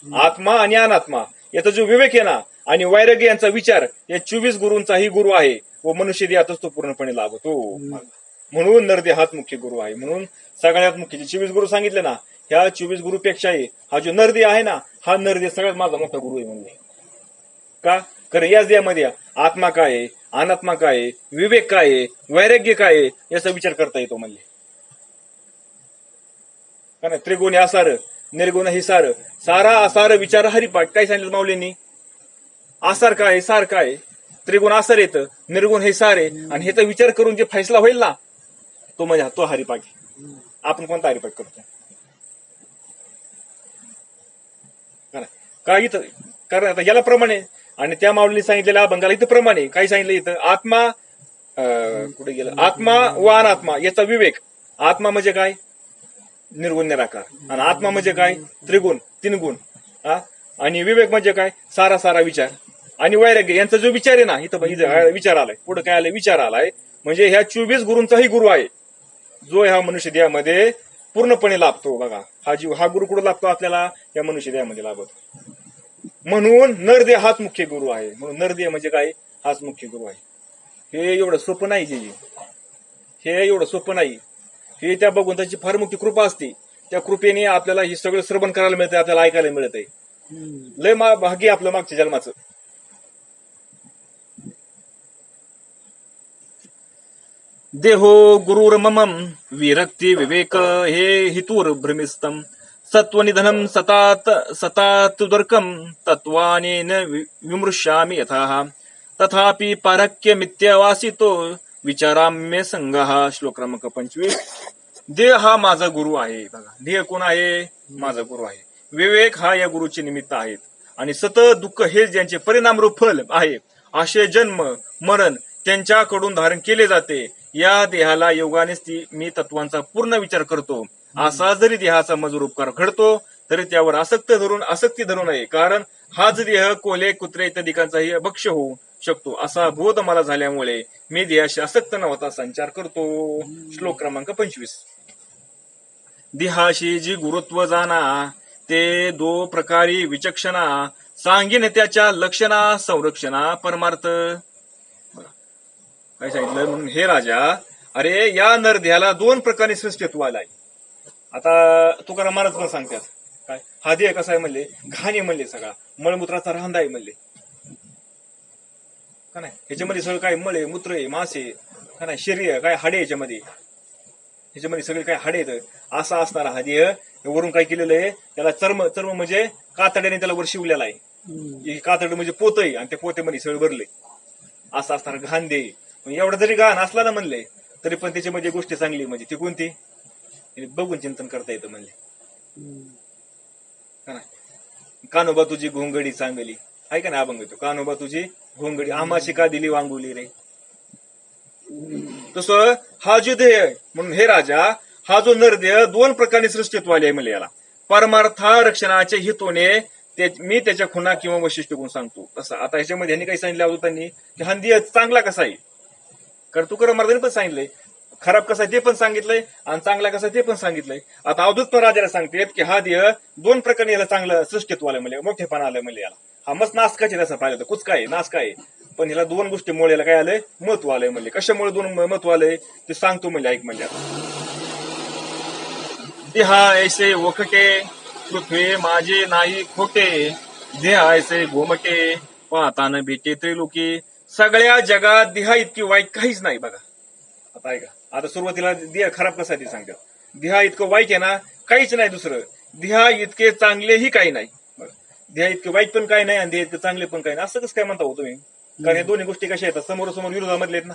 आत्मा आणि अनात्मा याचा जो विवेक आहे ना, आणि वैराग्य यांचा विचार, या 24 गुरूंचाही गुरु आहे व मनुष्य देहातच तो पूर्णपणे लाभतो. म्हणून नरदेहात मुख्य गुरु आहे. म्हणून सगळ्यात मुख्य जे 24 गुरु सांगितले ना, ह्या 24 गुरुपेक्षाही हा जो नरदेह आहे ना, हा नरदेह सगळ्यात माझा मोठा गुरु आहे. म्हणजे का? कारण याच देहामध्ये आत्मा काय आहे, अनात्मा काय आहे, विवेक काय आहे, वैराग्य काय आहे, याचा विचार करता येतो म्हणले. कारण त्रिगुण असार, निर्गुण ही सार, सारा असार विचार हरिपाठ. काय सांगितलं माऊलींनी? आसार काय, सार काय, त्रिगुण आसार येतं, निर्गुण हे सार आहे, आणि ह्याचा विचार करून जे फैसला होईल ना, तो म्हणजे तो हरिपाठ. आपण कोणता हरिपाठ करतो? का इथं? कारण आता याला प्रमाणे, आणि त्या माऊलीने सांगितलेल्या अभंगाला इथं प्रमाणे काय सांगितलं? इथं आत्मा कुठे गेलं? आत्मा व अनात्मा याचा विवेक. आत्मा म्हणजे काय? निर्गुण निराकार. आणि आत्मा म्हणजे काय? त्रिगुण, तीन गुण. आणि विवेक म्हणजे काय? सारा सारा विचार. आणि वैराग्य यांचा जो विचार आहे ना, इथं विचार आलाय. पुढे काय आलाय? विचार आलाय. म्हणजे ह्या 24 गुरूंचाही गुरु आहे, जो ह्या मनुष्य देहामध्ये पूर्णपणे लाभतो. बघा, हा गुरु कुठं लाभतो आपल्याला? या मनुष्य देहामध्ये लाभतो. म्हणून नरदेह हाच मुख्य गुरु आहे. म्हणून नरदेह म्हणजे काय? हाच मुख्य गुरु आहे. हे एवढं सोपं नाही जे, हे एवढं सोपं नाही. हे त्या भगवंताची फार मोठी कृपा असते. त्या कृपेने आपल्याला हे सगळं श्रवण करायला मिळतंय, आपल्याला ऐकायला मिळतंय. लय भाग्य आपलं मागच्या जन्माचं. देहो गुरुर्ममम विरक्ती विवेक हे हितूर भ्रमिस्तम सत्वनिधनम सतात दुर्कम तत्वानेन विमृश्यामि यथा तथापि पारक्य मिथ्यावासितो विचाराम्य संघः. श्लोक क्रमांक 25. देह हा माझा गुरु आहे. बघा, देह कोण आहे? माझा गुरु आहे. विवेक हा या गुरुचे निमित्त आहेत. आणि सत दुःख हे ज्यांचे परिणामरूप फल आहे, असे जन्म मरण त्यांच्याकडून धारण केले जाते. या देहाला योगानेच मी तत्वांचा पूर्ण विचार करतो. असा जरी देहाचा मजूर उपकार घडतो तरी त्यावर आसक्ती धरू नये, कारण हाच देह कोल्हे कुत्रे इत्यादिकांचाही भक्ष्य होऊ शकतो. असा बोध मला झाल्यामुळे मी देहाशी आसक्त न होता संचार करतो. श्लोक क्रमांक 25. देहाशी जी गुरुत्व जाणा ते दो प्रकारी विचक्षणा सांगीन त्याच्या लक्षणा संरक्षणा परमार्थ. काय सांगितलं? म्हणून हे राजा, अरे या नरदेहाला 2 प्रकारे सृष्टीत्व आलाय. आता तुकाराम महाराज पण सांगतात काय? हा देह कसा आहे म्हणले? घाणे म्हणले, सगळा मळमूत्राचा रांदा आहे म्हणले. का नाही? ह्याच्यामध्ये सगळं काय? मळे मूत्र आहे, मासे, का नाही, शरीर काय, हाडे ह्याच्यामध्ये सगळे काय हाडे येत. असा असणारा हा देह वरून काय केलेलं आहे? त्याला चर्म म्हणजे कातड्याने त्याला वर शिवलेला आहे. कातड म्हणजे पोत आहे, आणि त्या पोतेमध्ये सगळं भरले. असा असणारा घाण देह. एवढा जरी घाण असला ना म्हणले, तरी पण त्याच्यामध्ये गोष्ट चांगली. म्हणजे ती कोणती? बघून चिंतन करता येतं म्हणले. कानोबा तुझी घोंगडी चांगली आहे का ना अभंग तो? कानोबा तुझी घोंगडी आमाशी का दिली वांगुली रे. तसं हा जो देह आहे, म्हणून हे राजा, हा जो नरदेह 2 प्रकारे सृष्टीत्व आले आहे म्हणले. याला परमार्था रक्षणाचे हेतूने मी त्याच्या खुणा किंवा वैशिष्ट्य गुण सांगतो. तसं आता ह्याच्यामध्ये यांनी काही सांगितलं होतं त्यांनी की हा देह चांगला कसा आहे. कारण तुकाराम महाराजांनी पण सांगितलंय खराब कसा आहे ते पण सांगितलंय, आणि चांगला कसा ते पण सांगितलंय. आता अवधूत पण राजाला सांगतेत की हा देह 2 प्रकारे याला चांगलं सृष्टीत्व आलं म्हणजे, मोठेपणा आलं म्हणजे. याला हा मस्त नासकाचे तसं पाहिलं तर कुचका आहे, नासका आहे, पण ह्याला 2 गोष्टीमुळे याला काय आलंय? महत्व आलंय म्हणजे. कशामुळे 2 महत्व आलंय ते सांगतो म्हणजे, ऐक म्हणजे. देहा ऐसे वखटे पृथ्वी माझे नाही खोटे, देहा ऐसे घोमटे पाहताना भेटे त्रिलोकी. सगळ्या जगात देहा इतकी वाईट काहीच नाही. बघा आता ऐका, आता सुरुवातीला देह खराब कसा आहे ते सांगतात. देहा इतकं वाईट आहे ना, काहीच नाही दुसरं. देहा इतके चांगलेही काही नाही. देहा इतके वाईट पण काही नाही, आणि देह इतके चांगले पण काही नाही. असं कसं काय म्हणता हो तुम्ही? कारण हे दोन्ही गोष्टी कशा येतात? समोरासमोर विरोधामधले आहेत ना.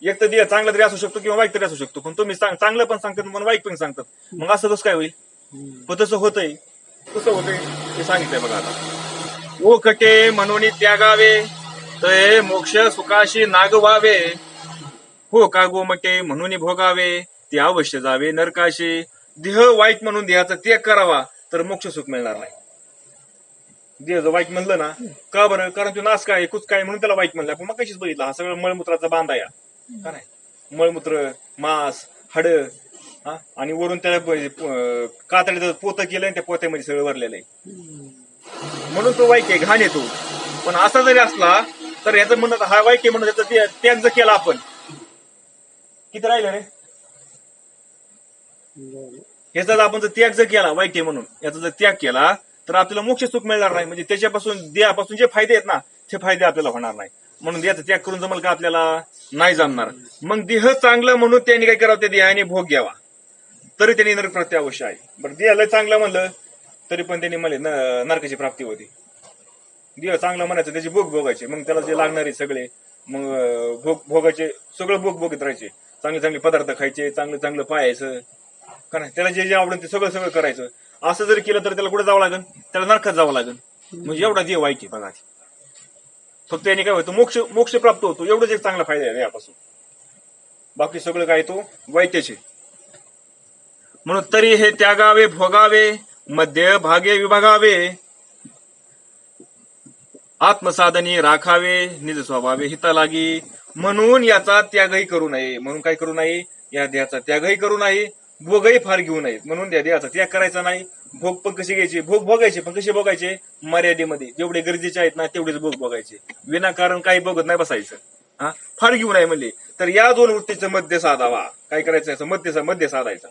एक तर देह चांगला तरी असू शकतो किंवा वाईट तरी असू शकतो, पण तुम्ही चांगलं पण सांगतात पण वाईट पण सांगतात. मग असं कसं काय होईल? पण तसं होतंय. कसं होतंय ते सांगितलंय बघा. आता ओखटे म्हणून त्यागावे ते मोक्ष सुखाशी नागवावे, हो का गोमटे म्हणून भोगावे ते अवश्य जावे नरकाशी. देह वाईट म्हणून देहाचा त्याग करावा तर मोक्ष सुख मिळणार नाही. देह जर वाईट म्हणलं ना, का बरं? कारण तो नास काय कुच काय म्हणून त्याला वाईट म्हणलं. आपण मग कशीच बघितला हा सगळं मळमूत्राचा बांधा या का नाही? मळमूत्र, मांस, हाड, आणि वरून त्याला कातडीचं पोतं केलंय, त्या पोत्यामध्ये सगळं भरलेलं आहे. म्हणून तो वाईट आहे, घाण येतो. पण असा जरी असला तर याचं म्हणत हा वाईट आहे म्हणून त्याचा त्याग जर केला आपण, किती राहिलं रे? याचा आपण जर त्याग जर केला, वाईट आहे म्हणून याचा जर त्याग केला तर आपल्याला मोक्ष सुख मिळणार नाही. म्हणजे त्याच्यापासून देहापासून जे फायदे आहेत ना ते फायदे आपल्याला होणार नाही. म्हणून देहाचा त्याग करून जमल का आपल्याला नाही जमणार. मग देह चांगलं म्हणून त्यांनी काय करावं, त्या देहाने भोग घ्यावा तरी त्यांनी नरक प्राप्ती अवश्य आहे. बरं देहाला चांगलं म्हणलं तरी पण त्यांनी म्हणले नरकाची प्राप्ती होती. देह चांगलं म्हणायचं त्याचे भोग भोगायचे, मग त्याला जे लागणारे सगळे मग भोगायचे सगळं भोग भोगत राहायचे. चांगले चांगले पदार्थ खायचे, चांगलं चांगलं पाहायचं का नाही, त्याला जे जे आवडेल ते सगळं सगळं करायचं. असं जर केलं तर त्याला कुठे जावं लागेल, त्याला नरकात जावं लागेल. म्हणजे एवढा देव वाईट आहे बघा. फक्त याने काय होतं, मोक्ष मोक्ष प्राप्त होतो, एवढंच एक चांगला फायदा आहे यापासून. बाकी सगळं काय तो वाईटच आहे. म्हणून तरी हे त्यागावे भोगावे, मध्य भागे विभागावे, आत्मसाधनी राखावे, निज स्वभावे हिता लागी. म्हणून याचा त्यागही करू नये. म्हणून काय करू नये, या देहाचा त्यागही करू नये, भोगही फार घेऊ नयेत. म्हणून या देहाचा त्याग करायचा नाही. भोग पण कसे घ्यायचे, भोग भोगायचे पण कसे भोगायचे, मर्यादेमध्ये. जेवढे गरजेचे आहेत ना तेवढेच भोग भोगायचे, विनाकारण काही बघत नाही बसायचं. हा फार घेऊ नये म्हणले तर या दोन वृत्तीचं मध्य साधावा. काय करायचं, याचं मध्य साधायचा.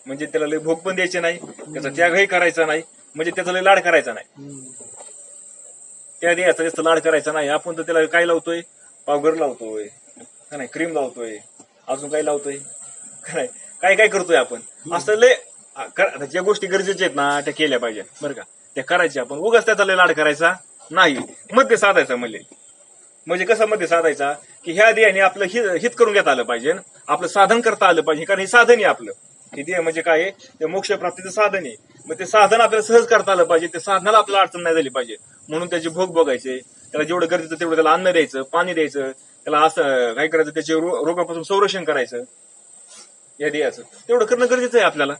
म्हणजे त्याला लय भोग पण द्यायचे नाही, त्याचा त्यागही करायचा नाही, म्हणजे त्याचा लय लाड करायचा नाही. त्या देहाचा जास्त लाड करायचा नाही. आपण तर त्याला काय लावतोय, पावडर लावतोय का नाही, क्रीम लावतोय, अजून काय लावतोय का नाही, काय काय करतोय आपण. असं लय ज्या गोष्टी गरजेच्या आहेत ना त्या केल्या पाहिजे बरं का, त्या करायच्या. आपण उगाच त्याचा लय लाड करायचा नाही, मध्य साधायचा. म्हणजे कसं मध्य साधायचा की ह्या देहाने आपलं हित करून घेता आलं पाहिजे, आपलं साधन करता आलं पाहिजे. कारण हे साधन आहे आपलं, हे देह म्हणजे काय, ते मोक्ष प्राप्तीचं साधन आहे. मग ते साधन आपल्याला सहज करता आलं पाहिजे, ते साधनाला आपल्याला अडचण नाही झाली पाहिजे. म्हणून त्याचे भोग बघायचे, त्याला जेवढं गरजेचं तेवढं त्याला अन्न द्यायचं, पाणी द्यायचं, त्याला असं काय करायचं, त्याचे रोगापासून संरक्षण करायचं. या देहाचं तेवढं करणं गरजेचं आहे आपल्याला.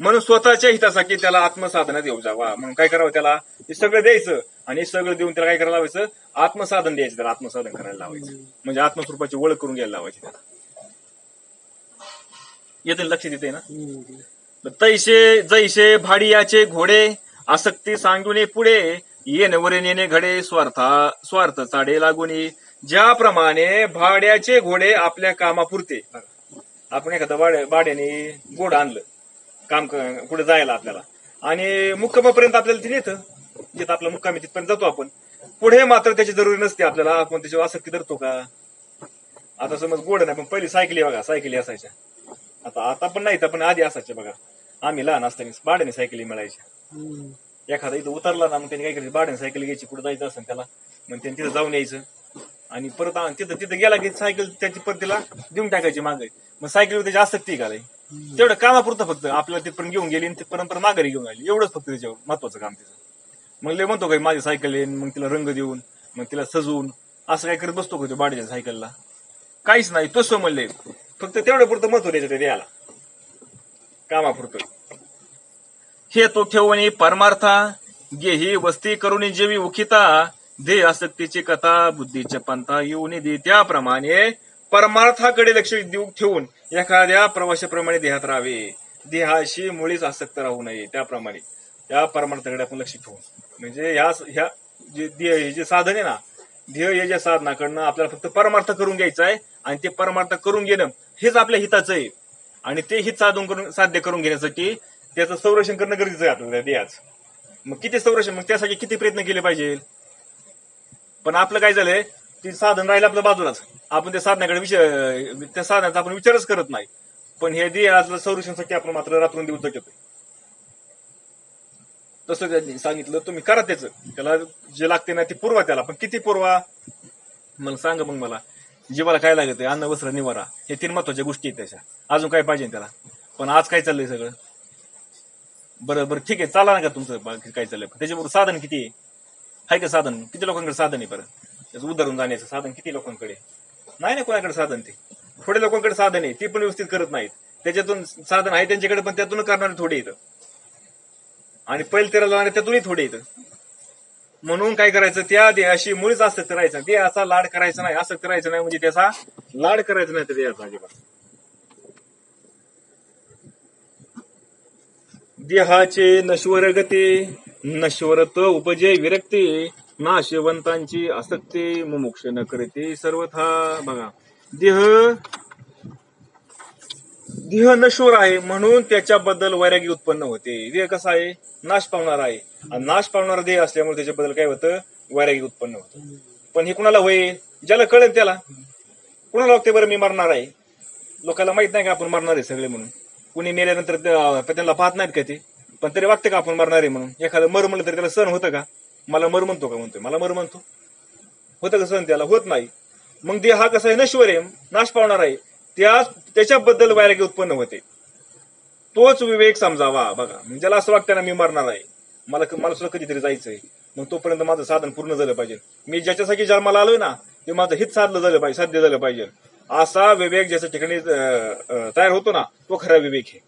म्हणून स्वतःच्या हितासाठी त्याला आत्मसाधनात येऊ जावा. म्हणून काय करावं, त्याला हे सगळं द्यायचं आणि हे सगळं देऊन त्याला काय करायला लावायचं, आत्मसाधन द्यायचं, त्याला आत्मसाधन करायला लावायचं. म्हणजे आत्मस्वरूपाची ओळख करून घ्यायला लावायची त्याला. येते लक्षात येते ना. तैसे जैसे भाडियाचे घोडे, आसक्ती सांगून पुढे, येणवरे नेणे घडे, स्वार्थ चाडे लागुनी. ज्याप्रमाणे भाड्याचे घोडे आपल्या कामापुरते, आपण एखाद्या भाड्याने घोडं आणलं काम पुढे जायला आपल्याला, आणि मुक्कामापर्यंत आपल्याला ते नेतं, जिथं आपला मुक्काम आहे तिथपर्यंत जातो आपण. पुढे मात्र त्याची जरुरी नसते आपल्याला, आपण त्याची आसक्ती धरतो का. आता समज घोडं नाही पण पहिली सायकली बघा, सायकली असायच्या. आता पण नाही, पण आधी असायच्या बघा. आम्ही लहान असताना भाड्याने सायकली मिळायच्या. एखादा इथं उतरला ना मग त्यांनी काय करायचं, भाड्याने सायकल घ्यायची, पुढे जायचं असेल त्याला, मग त्यांनी तिथं जाऊन यायचं आणि परत तिथं गेला की सायकल त्याची परत तिला देऊन टाकायची मागे. मग सायकलीवर त्याची आसक्ती का तेवढं कामापुरतं फक्त, आपल्याला तिथपर्यंत घेऊन गेली आणि तिथपर्यंत माघारी घेऊन आली, एवढंच फक्त त्याच्यावर महत्वाचं काम तिचं. मग लय म्हणतो काय माझी सायकल येईन, मग तिला रंग देऊन, मग तिला सजवून, असं काय करत बसतो का तो भाड्याच्या सायकलला, काहीच नाही. तसं म्हणले फक्त तेवढ्या पुरतं महत्व द्यायचं ते द्यायला, कामापुरतं. हे तो ठेवणी परमार्था, गेही वस्ती करून जेवी उखिता, ध्येय आसक्तीची कथा, बुद्धीच्या पंथा येऊन दे. त्याप्रमाणे परमार्थाकडे लक्ष ठेवून एखाद्या प्रवाशाप्रमाणे देहात राहावे, देहाशी मुळीच आसक्त राहू नये. त्याप्रमाणे त्या परमार्थाकडे आपण लक्ष ठेवून, म्हणजे ह्या जे साधन आहे ना, ध्येय या साधनाकडनं आपल्याला फक्त परमार्थ करून घ्यायचा आहे. आणि ते परमार्थ करून घेणं हेच आपल्या हिताचं आहे. आणि ते हित साध्य करून घेण्यासाठी त्याचं संरक्षण करणं गरजेचं आहे आपल्याला देहाचं. मग किती संरक्षण, मग त्यासाठी किती प्रयत्न केले पाहिजे. पण आपलं काय झालंय, ते साधन राहिलं आपल्या बाजूलाच, आपण त्या साधनाकडे त्या साधनाचा आपण विचारच करत नाही. पण हे देहाचं संरक्षणासाठी आपण मात्र रात्रून दिवस जगतोय. तसं त्यांनी सांगितलं तुम्ही करा, त्याला जे लागते ना ते पुरवा त्याला. पण किती पुरवा मला सांगा. मग मला जीवाला काय लागत आहे, अन्न वस्त्र निवारा, हे 3 महत्वाच्या गोष्टी आहेत त्याच्या. अजून काय पाहिजे त्याला. पण आज काय चाललंय सगळं, बरं ठीक आहे चाला ना का तुमचं काय चाललंय, त्याच्याबरोबर साधन किती आहे का, साधन किती लोकांकडे साधन आहे. बरं त्याचं उदाहरण जाण्याचं साधन किती लोकांकडे नाही ना, कोणाकडे साधन. ते थोड्या लोकांकडे साधन आहे, ती पण व्यवस्थित करत नाहीत. त्याच्यातून साधन आहे त्यांच्याकडे, पण त्यातून करणारे थोडे येतं, आणि पैल तेरा लावणारे त्यातूनही थोडे येतं. म्हणून काय करायचं, त्या देहाशी मुळीच आसक्त राहायचं, देहाचा लाड करायचा नाही. आसक्त राहायचं नाही म्हणजे त्याचा लाड करायचा नाही त्या देहाचा अजिबात. देहाचे नश्वर गती, नश्वरत्व उपजे विरक्ती, नाशवंतांची आसक्ती, मुमुक्ष न करते सर्वथा. बघा देह नश्वर आहे म्हणून त्याच्याबद्दल वैराग्य उत्पन्न होते. देह कसा आहे? नाश पावणार आहे. आणि नाश पावणारा देह असल्यामुळे त्याच्याबद्दल काय होतं? वैराग्य उत्पन्न होतं. पण हे कुणाला होईल? ज्याला कळेल त्याला. कुणाला वाटते बरं मी मरणार आहे? लोकांना माहित नाही का आपण मरणार आहे सगळे म्हणून. कुणी मेल्यानंतर त्यांना पाहत नाहीत का ते? पण तरी वाटतं का आपण मरणार आहे म्हणून? एखादं मर म्हणलं तरी त्याला सहन होतं का? मला मर म्हणतो का म्हणतोय? मला मर म्हणतो होतं का सहन? त्याला होत नाही. मग देह हा कसा आहे? नश्वर आहे, नाश पावणार आहे. त्याच्याबद्दल वैराग्य उत्पन्न होते. तोच विवेक समजावा. बघा, ज्याला असं वाटतं ना मी मरणार आहे, मला सुद्धा कधीतरी जायचंय, मग तोपर्यंत माझं साधन पूर्ण झालं पाहिजे. मी ज्याच्यासाठी जन्माला आलोय ना ते माझं हित साध्य झालं पाहिजे. असा विवेक ज्याच्या ठिकाणी तयार होतो ना तो खरा विवेक आहे.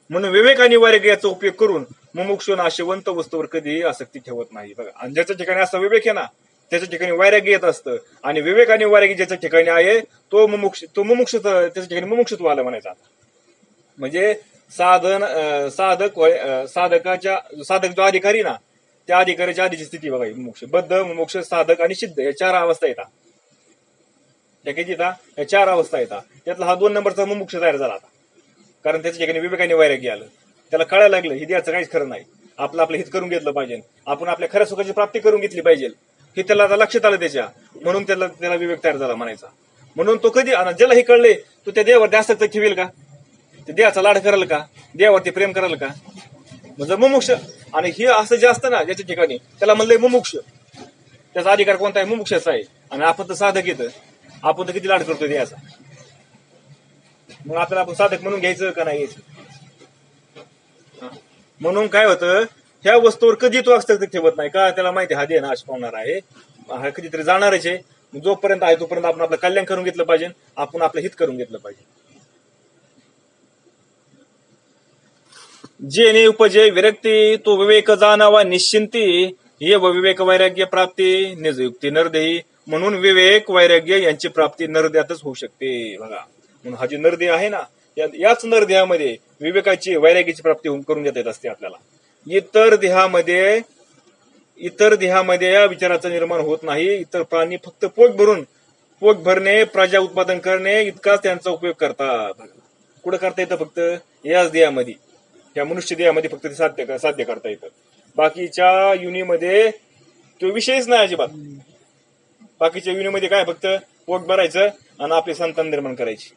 म्हणून विवेक आणि वैराग्य याचा उपयोग करून मुमुक्षू नाशवंत वस्तूवर कधीही आसक्ती ठेवत नाही. बघा, आणि ज्याच्या ठिकाणी असा विवेक आहे ना त्याच्या ठिकाणी वैराग्य येत असतं. आणि विवेक आणि वैराग्य ज्याच्या ठिकाणी आहे तो मुमुक्ष त्याच्या ठिकाणी मुमुक्षत्व आलं म्हणायचं. म्हणजे साधक जो अधिकारी ना त्या अधिकाऱ्याच्या आधीची स्थिती बघा. मुमुक्ष, बद्ध, मुमुक्ष, साधक आणि सिद्ध या 4 अवस्था येतात. त्या किती येतात? या 4 अवस्था येतात. त्यातला हा 2 नंबरचा मुमुक्ष तयार झाला आता. कारण त्याच्या ठिकाणी विवेकाने वैराग्य आलं. त्याला कळायला लागलं हे द्यायचं काहीच खरं नाही. आपलं हित करून घेतलं पाहिजे. आपण आपल्या खऱ्या सुखाची प्राप्ती करून घेतली पाहिजे हे त्याला आता लक्षात आलं त्याच्या. म्हणून त्याला विवेक तयार झाला म्हणायचा. म्हणून तो कधी ज्याला हे कळले तो त्या देवावरती आसक्त ठेवेल का? ते देवाचा लाड कराल का? देवावरती प्रेम कराल का? म्हणजे मुमुक्ष. आणि हे असं जे असतं ना ज्याच्या ठिकाणी त्याला म्हणलंय मुमुक्ष. त्याचा अधिकार कोणता आहे? मुमुक्षाचा आहे. आणि आपण तर साधक येतं. आपण तर किती लाड करतोय देवाचा. मग आपल्याला आपण साधक म्हणून घ्यायचं का नाही घ्यायचं? म्हणून काय होतं ह्या वस्तूवर कधी तो आसक्त ठेवत नाही का? त्याला माहिती हा देह नाश पावणार आहे, हा कधीतरी जाणारच आहे. जोपर्यंत आहे तोपर्यंत आपण आपलं कल्याण करून घेतलं पाहिजे. आपण आपलं हित करून घेतलं पाहिजे. जेणे उपजे विरक्ती तो विवेक जाणावा निश्चिंती ये विवेक वैराग्य प्राप्ती निजयुक्ती नरदेही. म्हणून विवेक वैराग्य यांची प्राप्ती नरदेहातच होऊ शकते. बघा, म्हणून हा जे नरदेह आहे ना याच नरदेहामध्ये विवेकाची वैराग्याची प्राप्ती करून घेता येत असते आपल्याला. इतर देहामध्ये या विचाराचं निर्माण होत नाही. इतर प्राणी फक्त पोट भरणे, प्रजा उत्पादन करणे इतकाच त्यांचा उपयोग करतात. कुठं करता येतं? फक्त याच देहामध्ये, या मनुष्य देहामध्ये फक्त ते साध्य करता येतं. बाकीच्या युनीमध्ये तो विषयच नाही अजिबात. बाकीच्या युनीमध्ये काय फक्त पोट भरायचं आणि आपले संतान निर्माण करायची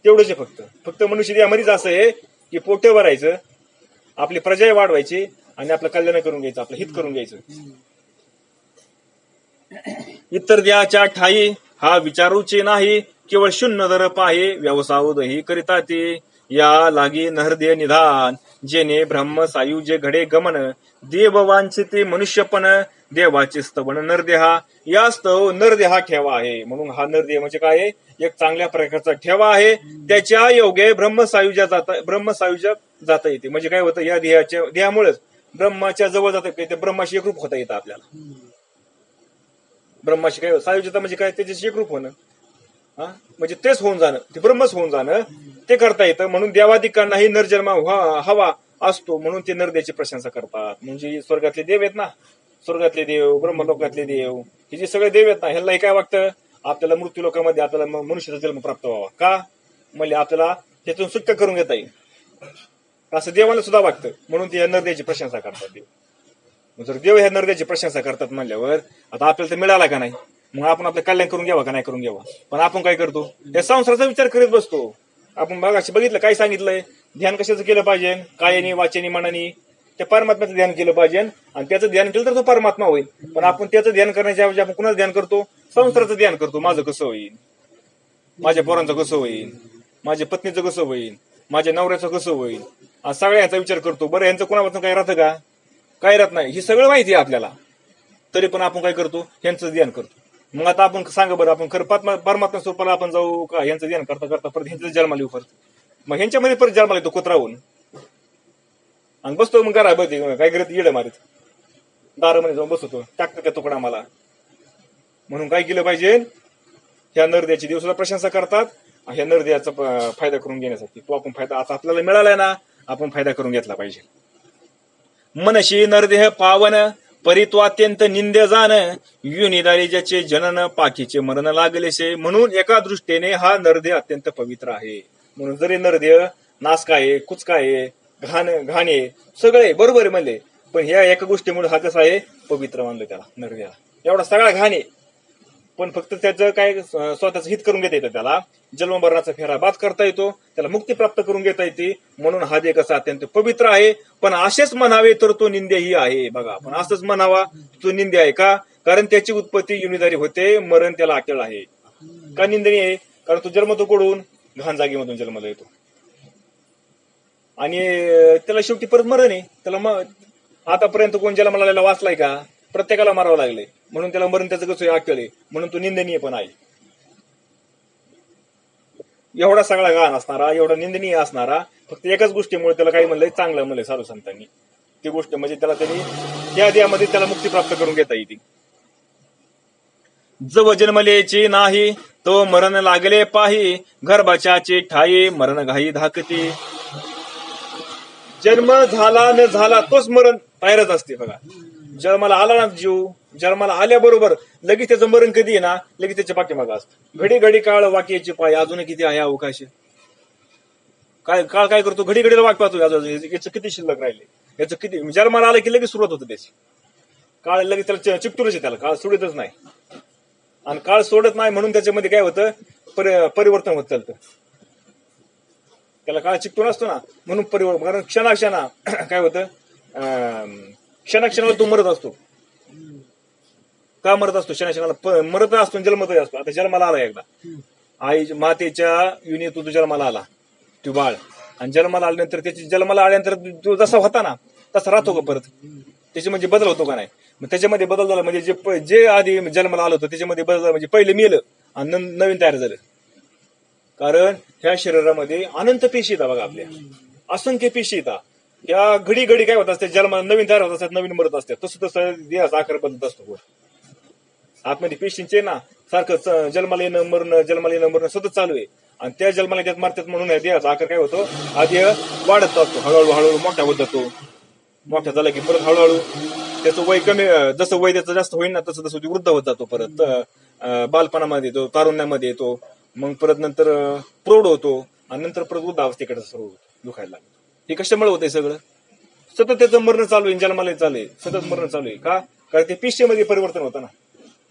तेवढंच आहे. फक्त मनुष्य देहामध्येच असं आहे की पोट भरायचं, आपली प्रजा वाढवायची आणि आपलं कल्याण करून घ्यायचं, आपलं हित करून घ्यायचं. इतर देहाच्या ठाई हा विचारूचे नाही, केवळ शून्य दर पाहे व्यवसावदही करिता ते. या लागी नरदेह निधान जेणे ब्रह्म सायुज्य घडे गमन देव वांछिते मनुष्यपण देवाचे स्तवन नरदेहा. या स्तव नरदेहा ठेवा आहे. म्हणून हा नरदेह म्हणजे काय? एक चांगल्या प्रकारचा ठेवा आहे. त्याच्या योगे ब्रह्मसायुज्य जाता येते. म्हणजे काय होतं या देहामुळेच ब्रह्माच्या जवळ जाता येते. ब्रह्माशी एकरूप होता येतं आपल्याला. ब्रह्माशी काय सायुज्यता म्हणजे काय? त्याच्याशी एकरूप होणं, म्हणजे तेच होऊन जाणं, ते ब्रह्मच होऊन जाणं ते करता येतं. म्हणून देवादिकांनाही नरजन्म हवा असतो म्हणून ते नरदेहाची प्रशंसा करतात. म्हणजे स्वर्गातले देव आहेत ना, स्वर्गातले देव, ब्रह्मलोकातले देव, हे जे सगळे देव आहेत ना ह्याला काय वाटतं? आपल्याला मृत्यू लोकांमध्ये आपल्याला मनुष्याचा जन्म प्राप्त व्हावा का? म्हणजे आपल्याला त्यातून सुटका करून घेता येईल असं देवाला सुद्धा वाटतं. म्हणून ते नरदेहाची प्रशंसा करतात देव. जर देव ह्या नरदेहाची प्रशंसा करतात म्हणल्यावर आता आपल्याला ते मिळाला का नाही? मग आपण आपलं कल्याण करून घ्यावा का नाही करून घ्यावा? पण आपण काय करतो? या संसाराचा विचार करीत बसतो. आपण बघितलं काय सांगितलंय? ध्यान कशाचं केलं पाहिजे? कायाने, वाचेने, मनाने त्या परमात्म्याचं ध्यान केलं पाहिजे. आणि त्याचं ध्यान केलं तर तो परमात्मा होईल. पण आपण त्याचं ध्यान करण्याच्या ऐवजी आपण कुणाचं ध्यान करतो? संसाराचं ध्यान करतो. माझं कसं होईल, माझ्या पोरांचं कसं होईल, माझ्या पत्नीचं कसं होईल, माझ्या नवऱ्याचं कसं होईल, सगळ्या ह्याचा विचार करतो. बरं यांचं कोणापासून काय राहतं का? काय राहत नाही. हे सगळं माहिती आहे आपल्याला, तरी पण आपण काय करतो? ह्यांचं ध्यान करतो. मग आता आपण सांगा बरं, आपण खरं परमात्मा स्वरूपाला आपण जाऊ का? ह्यांचं ध्यान करता करता परत ह्यांचं जन्माला येऊ, परत मग ह्यांच्यामध्ये परत जन्माला येतो कुत्रा होऊन आणि बसतो. मग करा बघते काय करत येडं मारित दारामध्ये जाऊन बसतो, टाकतो त्या तुकडा मला. म्हणून काय केलं पाहिजे? ह्या नरदेहाची देव सुद्धा प्रशंसा करतात. ह्या नरदेहाचा फायदा करून घेण्यासाठी तो आपण फायदा आता आपल्याला मिळालाय ना, आपण फायदा करून घेतला पाहिजे. मनशी नरदेह पावन परितो अत्यंत निंद्य जाण युनिदारी ज्याचे जनन पाठीचे मरण लागलेसे. म्हणून एका दृष्टीने हा नरदेह अत्यंत पवित्र आहे. म्हणून जरी नरदेह नासका आहे, कुचका आहे, घाण आहे, सगळं आहे, बरोबर आहे म्हणले, पण ह्या एका गोष्टीमुळे हा कसा आहे, पवित्र मानलं त्याला नरदेहाला. एवढा सगळा घाण आहे, पण फक्त त्याचं काय स्वतःच हित करून घेता येतं, त्याला जन्ममरणाचा फेरा बाद करता येतो, त्याला मुक्ती प्राप्त करून घेता येते. म्हणून हा देह कसा अत्यंत पवित्र आहे. पण असेच म्हणावे तर तो निंदेही आहे. बघा, आपण असंच म्हणावा तो निंदे आहे. का? कारण त्याची उत्पत्ती युनिदारी होते, मरण त्याला अटळ आहे. का निंदनीय आहे? कारण तो जन्मतो कडून घाण जागेमधून जन्माला येतो आणि त्याला शेवटी परत मरण आहे. त्याला आतापर्यंत कोण जन्माला आलेला वाचलाय का? प्रत्येकाला मारावं लागले, म्हणून त्याला मरण त्याचं कसं अटळ आहे, म्हणून तो निंदनीय पण आहे. एवढा सगळा घाण असणारा, एवढा निंदनीय असणारा, फक्त एकाच गोष्टीमुळे त्याला काही म्हणलंय, चांगलं म्हणलंय साधू संतांनी. ती गोष्ट म्हणजे त्याला त्यांनी त्या देहामध्ये त्याला मुक्ती प्राप्त करून घेता येते. जव जन्मलेची नाही तो मरण लागले पाही, गर्भाच्याची ठाई मरण घाई धाकती. जन्म झाला न झाला तोच मरण तयारच असते. बघा, जन्माला आला ना जीव, जन्माला आल्याबरोबर लगेच त्याचं मरण कधी आहे ना, लगेच त्याच्या पाठीमागं असतं. घडी घडी काळ वाक्याची पाय, अजून किती आहे अवकाश. काय काळ काय करतो, घडी घडीला वाट पाहतो, याचं किती शिल्लक राहिले, याचं किती. जन्माला आलं की लगेच सुरुवात होते त्याची. काळ लगेच त्याला चिपटूनच आहे, त्याला काळ सोडतच नाही. आणि काळ सोडत नाही म्हणून त्याच्यामध्ये काय होतं, परिवर्तन होत चालतं. त्याला काळ चिकटून असतो ना, म्हणून परिवर्तन. कारण क्षणाक्षणा काय होतं, क्षणाक्षणाला तो मरत असतो. का मरत असतो? क्षणाक्षणाला मरत असतो, जन्मतही असतो. आता जन्माला आला एकदा, आई मातेच्या युनी तू जन्माला आला, तू बाळ, आणि जन्माला आल्यानंतर जन्माला आल्यानंतर तो जसा होता ना तसा राहतो का परत? त्याचे म्हणजे बदल होतो का नाही? मग त्याच्यामध्ये बदल झाला म्हणजे जे आधी जन्माला आलं होतं त्याच्यामध्ये बदल झाला, म्हणजे पहिले मेलं आणि नवीन तयार झालं. कारण ह्या शरीरामध्ये अनंत पेशी येतात. बघा, आपल्या असंख्य पेशी येतात. या घडी घडी काय होत असते, जन्माला नवीन तयार होत असतात, नवीन मरत असतात. तसं तसं देहाचा आकार बदलत असतो. आतमध्ये पेशींचे ना सारखं जन्माला येणं मरणं सतत चालू आहे. आणि त्या जन्माला त्यात मारतात म्हणून देहाचा आकार काय होतो, आधी वाढत असतो, हळूहळू मोठा होत जातो. मोठा झाला की परत हळूहळू त्याचं वय कमी, जसं वय त्याचं जास्त होईल ना तसं तसं वृद्ध होत जातो. परत बालपणामध्ये येतो, तारुण्यामध्ये येतो, मग परत नंतर प्रौढ होतो, आणि नंतर परत वृद्धावस्थेकडे सर्व दुखायला लागतो. हे कशामुळे होतंय सगळं? सतत त्याचं मरण चालू आहे, जन्माला चालू आहे, सतत मरण चालू आहे. का? कारण ते पेशीमध्ये परिवर्तन होतं ना.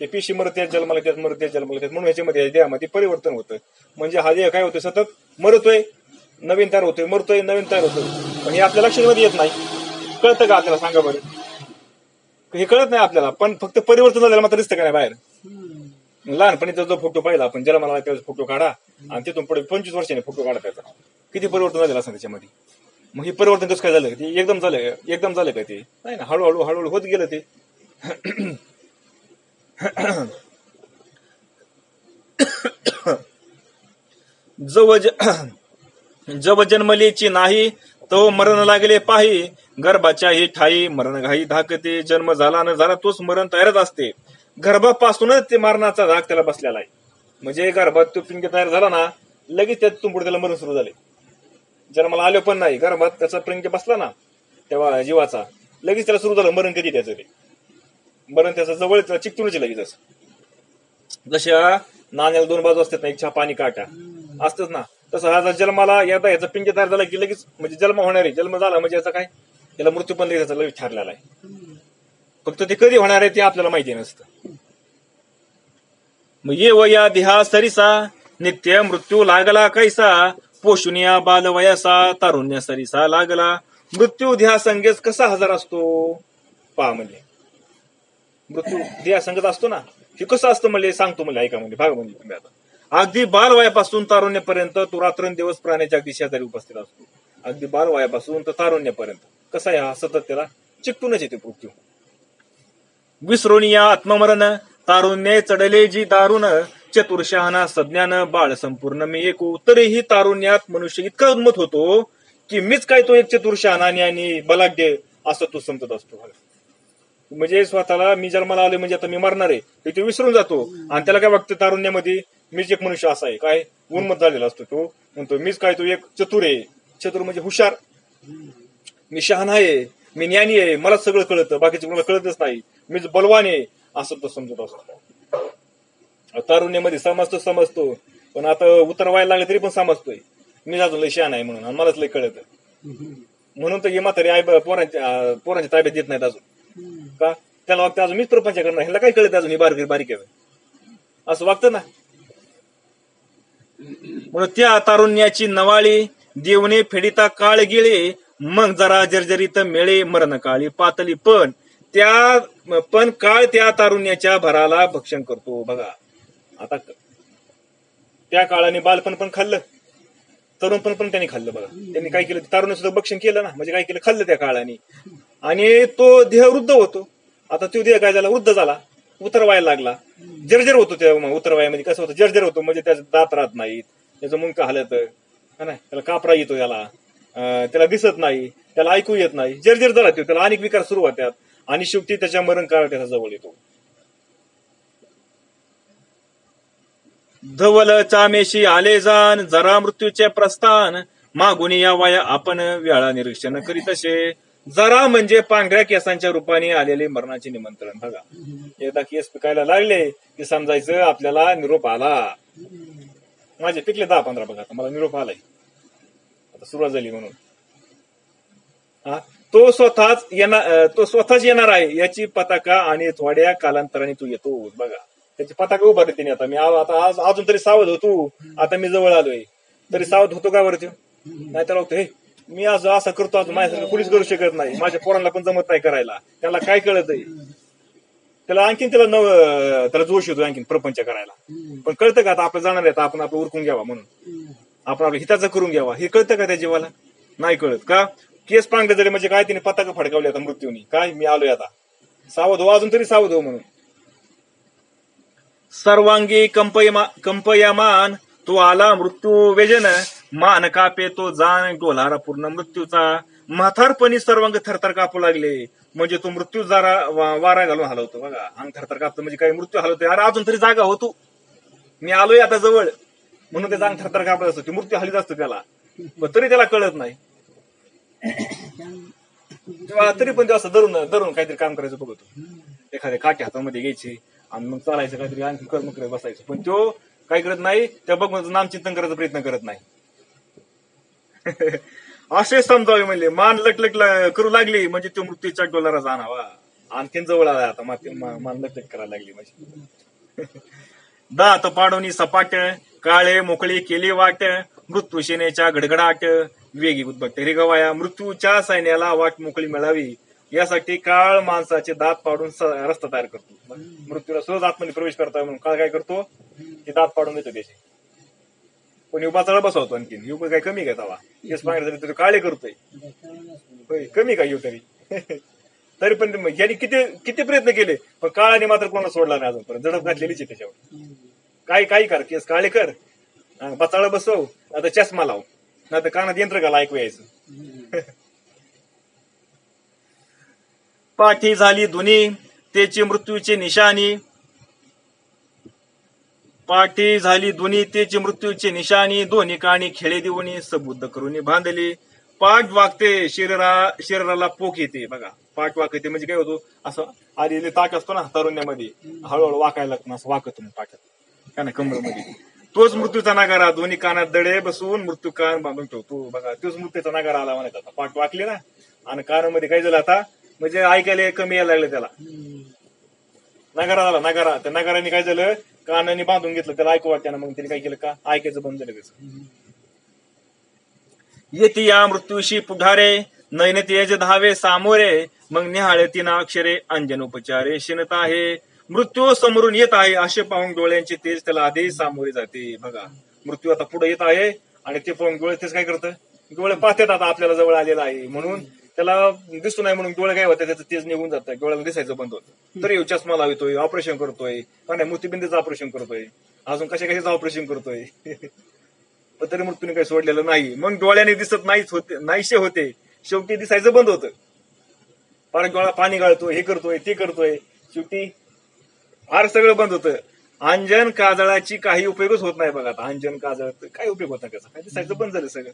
ते पेशी मरत त्यात जन्माला त्यात, मरत त्यात जन्माला त्यात, म्हणून ह्याच्यामध्ये देहामध्ये परिवर्तन होतं. म्हणजे हा देह काय होतोय, सतत मरतोय, नवीन तयार होतोय, मरतोय, नवीन तयार होतोय. पण हे आपल्या लक्षामध्ये येत नाही. कळतं का आपल्याला? सांगा बरं. हे कळत नाही आपल्याला, पण फक्त परिवर्तन झालेलं मात्र दिसतं का नाही बाहेर. लहानपणीचा जो फोटो पाहिला आपण, जन्माला त्याचा फोटो काढा आणि तिथून पुढे 25 वर्षाने फोटो काढा, त्याचा किती परिवर्तन झालेलं असं त्याच्यामध्ये. मग हे परिवर्तन कसं काय झालं? ते एकदम झालं का? ते नाही ना, हळूहळू होत गेलं ते. जव जन्मलेची नाही तो मरण लागले पाही, गर्भाच्या ही ठाई मरण घाई धाकते. जन्म झाला न झाला तोच मरण तयारच असते. गर्भापासूनच ते मरणाचा धाक त्याला बसलेला आहे. म्हणजे गर्भात तो पिंड तयार झाला ना, लगेच त्यात तुंबड त्याला मरण सुरू झाले. जन्माला आलो पण नाही, गर्भात त्याचा प्रिंग बसला ना तेव्हा जीवाचा, लगेच त्याला सुरू झालं मरण. कधी त्याचं ते मरण त्याचं जवळ चिकटूनच लगेच. जशा नाण्याला दोन बाजू असतात ना, एक छापा आणि काटा असतच ना, तसं हा जन्माला एकदा याचा पिंड तयार झाला की लगेच म्हणजे जन्म होणार आहे. जन्म झाला म्हणजे याचा काय, त्याला मृत्यू पण लगेच लगेच ठरलेला आहे. फक्त ते कधी होणार आहे ते आपल्याला माहिती नसतं. मग ये वया देहा सरिसा नित्य मृत्यू लागला कैसा, पोषुनिया बालवयासा तारुण्य सरिसा लागला. मृत्यू देहा संगेच कसा हजर असतो पहा. म्हणजे मृत्यू देहा संगत असतो ना, हे कसं असतं म्हणजे सांगतो म्हणजे, ऐका म्हणजे भाग म्हणजे तुम्ही आता. अगदी बालवयापासून तारुण्यापर्यंत तो रात्रंदिवस प्राण्याच्या अगदी शेजारी उपस्थित असतो. अगदी बालवयापासून तर तारुण्यापर्यंत कसा आहे हा, सतत त्याला चिकटूनच येते मृत्यू. विसरोनिया आत्ममरण तारुण्य चढले जी दारुण, चतुर्शहाना सज्ञान बाळ संपूर्ण मी एकू. तरीही तारुण्यात मनुष्य इतका उन्मत होतो की मीच काय तो एक चतुर्शहाना आणि बलाढ्य असं तो समजत असतो. म्हणजे स्वतःला मी जन्माला आले म्हणजे आता मी मरणार आहे हे तो विसरून जातो. आणि त्याला काय वाटतं, तारुण्यामध्ये मीच एक मनुष्य असा आहे, काय उन्मत झालेला असतो. तो म्हणतो मीच काय तो एक चतुर आहे. चतुर म्हणजे हुशार, मी शहाणा आहे, मी ज्ञानी आहे, मला सगळं कळतं, बाकीचं कोणाला कळतच नाही, मीच बलवान आहे असं तो समजत असतो. तारुण्यामध्ये समजतो, पण आता उतर व्हायला लागले तरी पण समजतोय. मी अजून लय शहाणा आहे म्हणून, आणि मलाच लय कळत म्हणून तर हे म्हातारी आई पोरांच्या ताब्यात देत नाहीत अजून. का? त्याला वागतं अजून मीच प्रपंच करणार, ह्याला काय कळत अजून, ही बारीक बारीक आहे असं वागतं ना. म्हणून त्या तारुण्याची नवाळी देवणे फेडिता काळ गिळे, मग जरा जर्जरीत मेळे मरण काळी पातली. पण काळ त्या तारुण्याच्या भराला भक्षण करतो. बघा आता त्या काळाने बालपण पण खाल्लं, तरुणपण पण त्यांनी खाल्लं. बघा त्यांनी काय केलं, तारुण्य सुद्धा भक्षण केलं ना, म्हणजे काय केलं, खाल्लं त्या काळाने. आणि तो देह वृद्ध होतो. आता तो देह काय झाला, वृद्ध झाला, उतरवायला लागला, जर्जर होतो. त्या उतरवायामध्ये कसं होतं, जर्जर होतो म्हणजे त्याचे दात राहत नाहीत, त्याचं मुंक हालत नाही, त्याला कापरा येतो, त्याला दिसत नाही, त्याला ऐकू येत नाही, जर्जर झाला तो, त्याला अनेक विकार सुरू होतात, आणि शेवटी त्याच्या मरण काळ त्याच्या जवळ येतो. धवल चामेशी आले जाण, जरा मृत्यूचे प्रस्थान, मागून या वाया आपण वेळा निरीक्षण करीत असे. जरा म्हणजे पांढऱ्या केसांच्या रूपाने आलेले मरणाचे निमंत्रण. बघा एकदा केस पिकायला लागले की समजायचं आपल्याला निरोप आला. माझे पिकले 10-15 बघा, आता मला निरोप आलाय, आता सुरुवात झाली म्हणून. तो स्वतःच येणार आहे याची पताका, आणि थोड्या कालांतराने तू येतो. बघा त्याची पताका उभारली त्याने. आता मी आता अजून तरी सावध होतो, आता मी जवळ आलोय तरी सावध होतो का बरं? नाही त्याला हे मी आज असं करतो, अजून माझ्यासारखं कुणीच करू शकत नाही, माझ्या पोरांना पण जमत नाही करायला, त्याला काय कळत आहे, त्याला आणखीन त्याला जोश येतो आणखीन प्रपंच करायला. पण कळतं का आता आपलं जाणार आहे, आपण आपलं उरकून घ्यावा म्हणून, आपण आपलं हिताचं करून घ्यावा, हे कळतं का त्या जीवाला? नाही कळत. का? केस पांगले झाले म्हणजे काय, तिने पताका फडकावली आता मृत्यूनी, काय मी आलोय आता, सावध हो, अजून तरी सावध हो म्हणून. सर्वांगी कंपयमान तो आला मृत्यू वेजन, मान कापे तो जाण डोलारा पूर्ण मृत्यूचा. म्हातारपणी सर्वांग थरथर कापू लागले, म्हणजे तो मृत्यू जरा वारा घालून हलवतो. बघा अंग थरथर कापतो म्हणजे काय, मृत्यू हलवतोय, अरे अजून तरी जागा होतो, मी आलोय आता जवळ, म्हणून ते अंग थरथर कापत असतो, ती मृत्यू हलीत असतो त्याला, पण तरी त्याला कळत नाही. तरी पण ते असं धरून काहीतरी काम करायचं बघतो, एखाद्या काठी हातामध्ये घ्यायची आणि मग चालायचं, काहीतरी आणखी कर्म करत बसायचं, पण तो काय करत नाही, त्या बघून नामचिंतन करायचा प्रयत्न करत नाही. असे समजावे म्हणले, मान लटलट करू लागली म्हणजे तो मृत्यूच्या डोलारा जाणावा, आणखीन जवळ आला आता, मान लटलट करायला लागली म्हणजे. दात पाडवणी सपाट, काळे मोकळी केली वाट, मृत्यू सेनेच्या गडगडाट, वेगी उद्भट रे गवाया. मृत्यूच्या सैन्याला वाट मोकळी मिळावी यासाठी काळ माणसाचे दात पाडून रस्ता तयार करतो. मृत्यूला सहज आतमध्ये प्रवेश करता म्हणून काळ काय करतो, ते दात पाडून देतो त्याचे. पण युबा चढ बसवतो आणखीन, युग काय कमी काय तवा, केस मागण्या तरी काळे करतोय, कमी काय येऊ तरी. तरी पण यांनी किती प्रयत्न केले, पण काळाने मात्र कोणाला सोडला नाही अजूनपर्यंत, झडप घातलेलीच आहे त्याच्यावर. काही कर, केस काळे कर, बचाळ बसव, आता चष्मा लाव, नाही तर कानात यंत्र घाला ऐकू यायचं. पाठी झाली धुनी त्याची मृत्यूची निशाणी, पाठी झाली धुनी त्याची मृत्यूची निशाणी, दोन्ही काणी खेळे देऊनी सबुद्ध करून बांधली. पाठ वागते शरीराला पोक येते. बघा पाठ वाकते म्हणजे काय होतो, असं आधी ताक असतो ना तारुण्यामध्ये, हळूहळू वाकायला लागतो, असं वाकतो पाठात काय ना कमरेमध्ये. तोच मृत्यूचा नगारा, दोन्ही कानात दडे बसून मृत्यू कान बांधून ठेवतो. बघा तोच मृत्यूचा नगारा आला म्हणत. आता पाठ वाकली ना, आणि कानामध्ये काय झालं आता, म्हणजे ऐकायला कमी यायला लागलं, त्याला नगारा झाला. नगारा, त्या नगाराने काय झालं, कानाने बांधून घेतलं, त्याला ऐकू वाटतं ना, मग त्याने काय केलं, का ऐकायचं बंद झालं त्याचं. येते या मृत्यूशी पुढारे, नयन तेज धावे सामोरे, मग निहाळे तीन अक्षरे अंजन उपचारे शिनत आहे. मृत्यू समोरून येत आहे असे पाहून डोळ्यांचे तेज त्याला आधी सामोरे जाते. बघा मृत्यू आता पुढे येत आहे, आणि ते पाहून डोळे तेच काय करतं, डोळे पाहतात आता आपल्याला जवळ आलेला आहे म्हणून, त्याला दिसतो नाही म्हणून डोळे काय होते, त्याचं तेज निघून जातं, डोळ्याला दिसायचं बंद होतं. तरी चष्मा लावतोय, ऑपरेशन करतोय, का नाही मोतीबिंदूचं ऑपरेशन करतोय, अजून कशाचं ऑपरेशन करतोय, पण तरी मृत्यूने काही सोडलेलं नाही. मग डोळ्याने दिसत नाहीसे होते, शेवटी दिसायचं बंद होतं. पाणी डोळा पाणी गाळतोय, हे करतोय ते करतोय, शेवटी फार सगळं बंद होतं. अंजन काजळाची काही उपयोगच होत नाही. बघा आता अंजन काजळ काय उपयोग होता त्याचा, काय दिसायचं बंद झालं सगळं.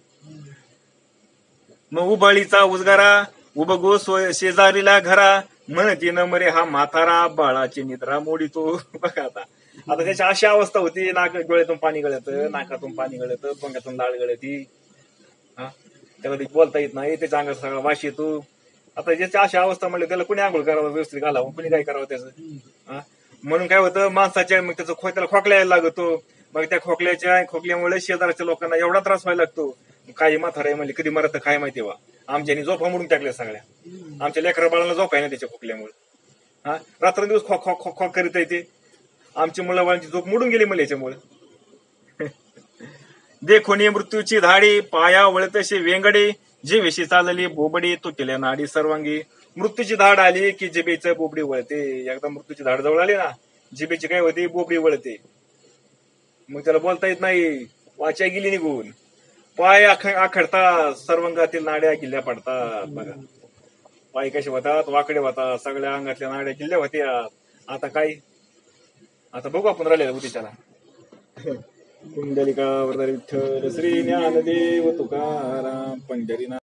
मग उबाळीचा उजगारा उबगो शेजारीला घरा, म्हणती न मरे हा म्हातारा बाळाची निद्रा मोडीतो. बघा आता त्याची अशी अवस्था होती, डोळ्यातून पाणी गळत, नाकातून पाणी गळत, तोंडातून लाळ गळती, त्याला ते बोलता येत नाही, त्याच्या अंगात सगळा वास येतो. आता ज्याची अशी अवस्था म्हणली त्याला कुणी आंघोळ करावं, व्यवस्थित घालावं, कुणी काय करावं त्याचं. हा? म्हणून काय होतं, माणसाच्या मग त्याचं त्याला खोकला यायला लागतो. मग त्या खोकल्यामुळे शेजारच्या लोकांना एवढा त्रास व्हायला लागतो. काही म्हातारे म्हणले कधी मरत काय माहिती बा. आमच्यानी झोपा मोडून टाकल्या सगळ्या. आमच्या लेकरा बाळाला झोप आहे ना त्याच्या खोकल्यामुळे. हा, रात्रंदिवस खो खो खो खो करीत येते. आमची मुलाबाळांची झोप मोडून गेली मला याच्यामुळे. देखोनी मृत्यूची धाडी, पाया वळतशी वेंगडी, जिभेशी चालली बोबडी, तुटल्या नाडी सर्वांगी. मृत्यूची धाड आली की जिभेचं बोबडी वळते. एकदा मृत्यूची धाड जवळ आली ना, जिभेची काय होती, बोबडी वळते. मग त्याला बोलता येत नाही, वाचा गेली निघून. पाय आखडतात, सर्वांगातील नाड्या किल्ल्या पडतात. बघा पाय कसे होतात, वाकडे होतात, सगळ्या अंगातल्या नाड्या किल्ल्या होत्या. आता काय, आता बघू आपण राहिलेलं होती त्याला. कुंडलिका वरदारी विठ्ठल श्री ज्ञानदेव तुकाराम पंढरीनाथ.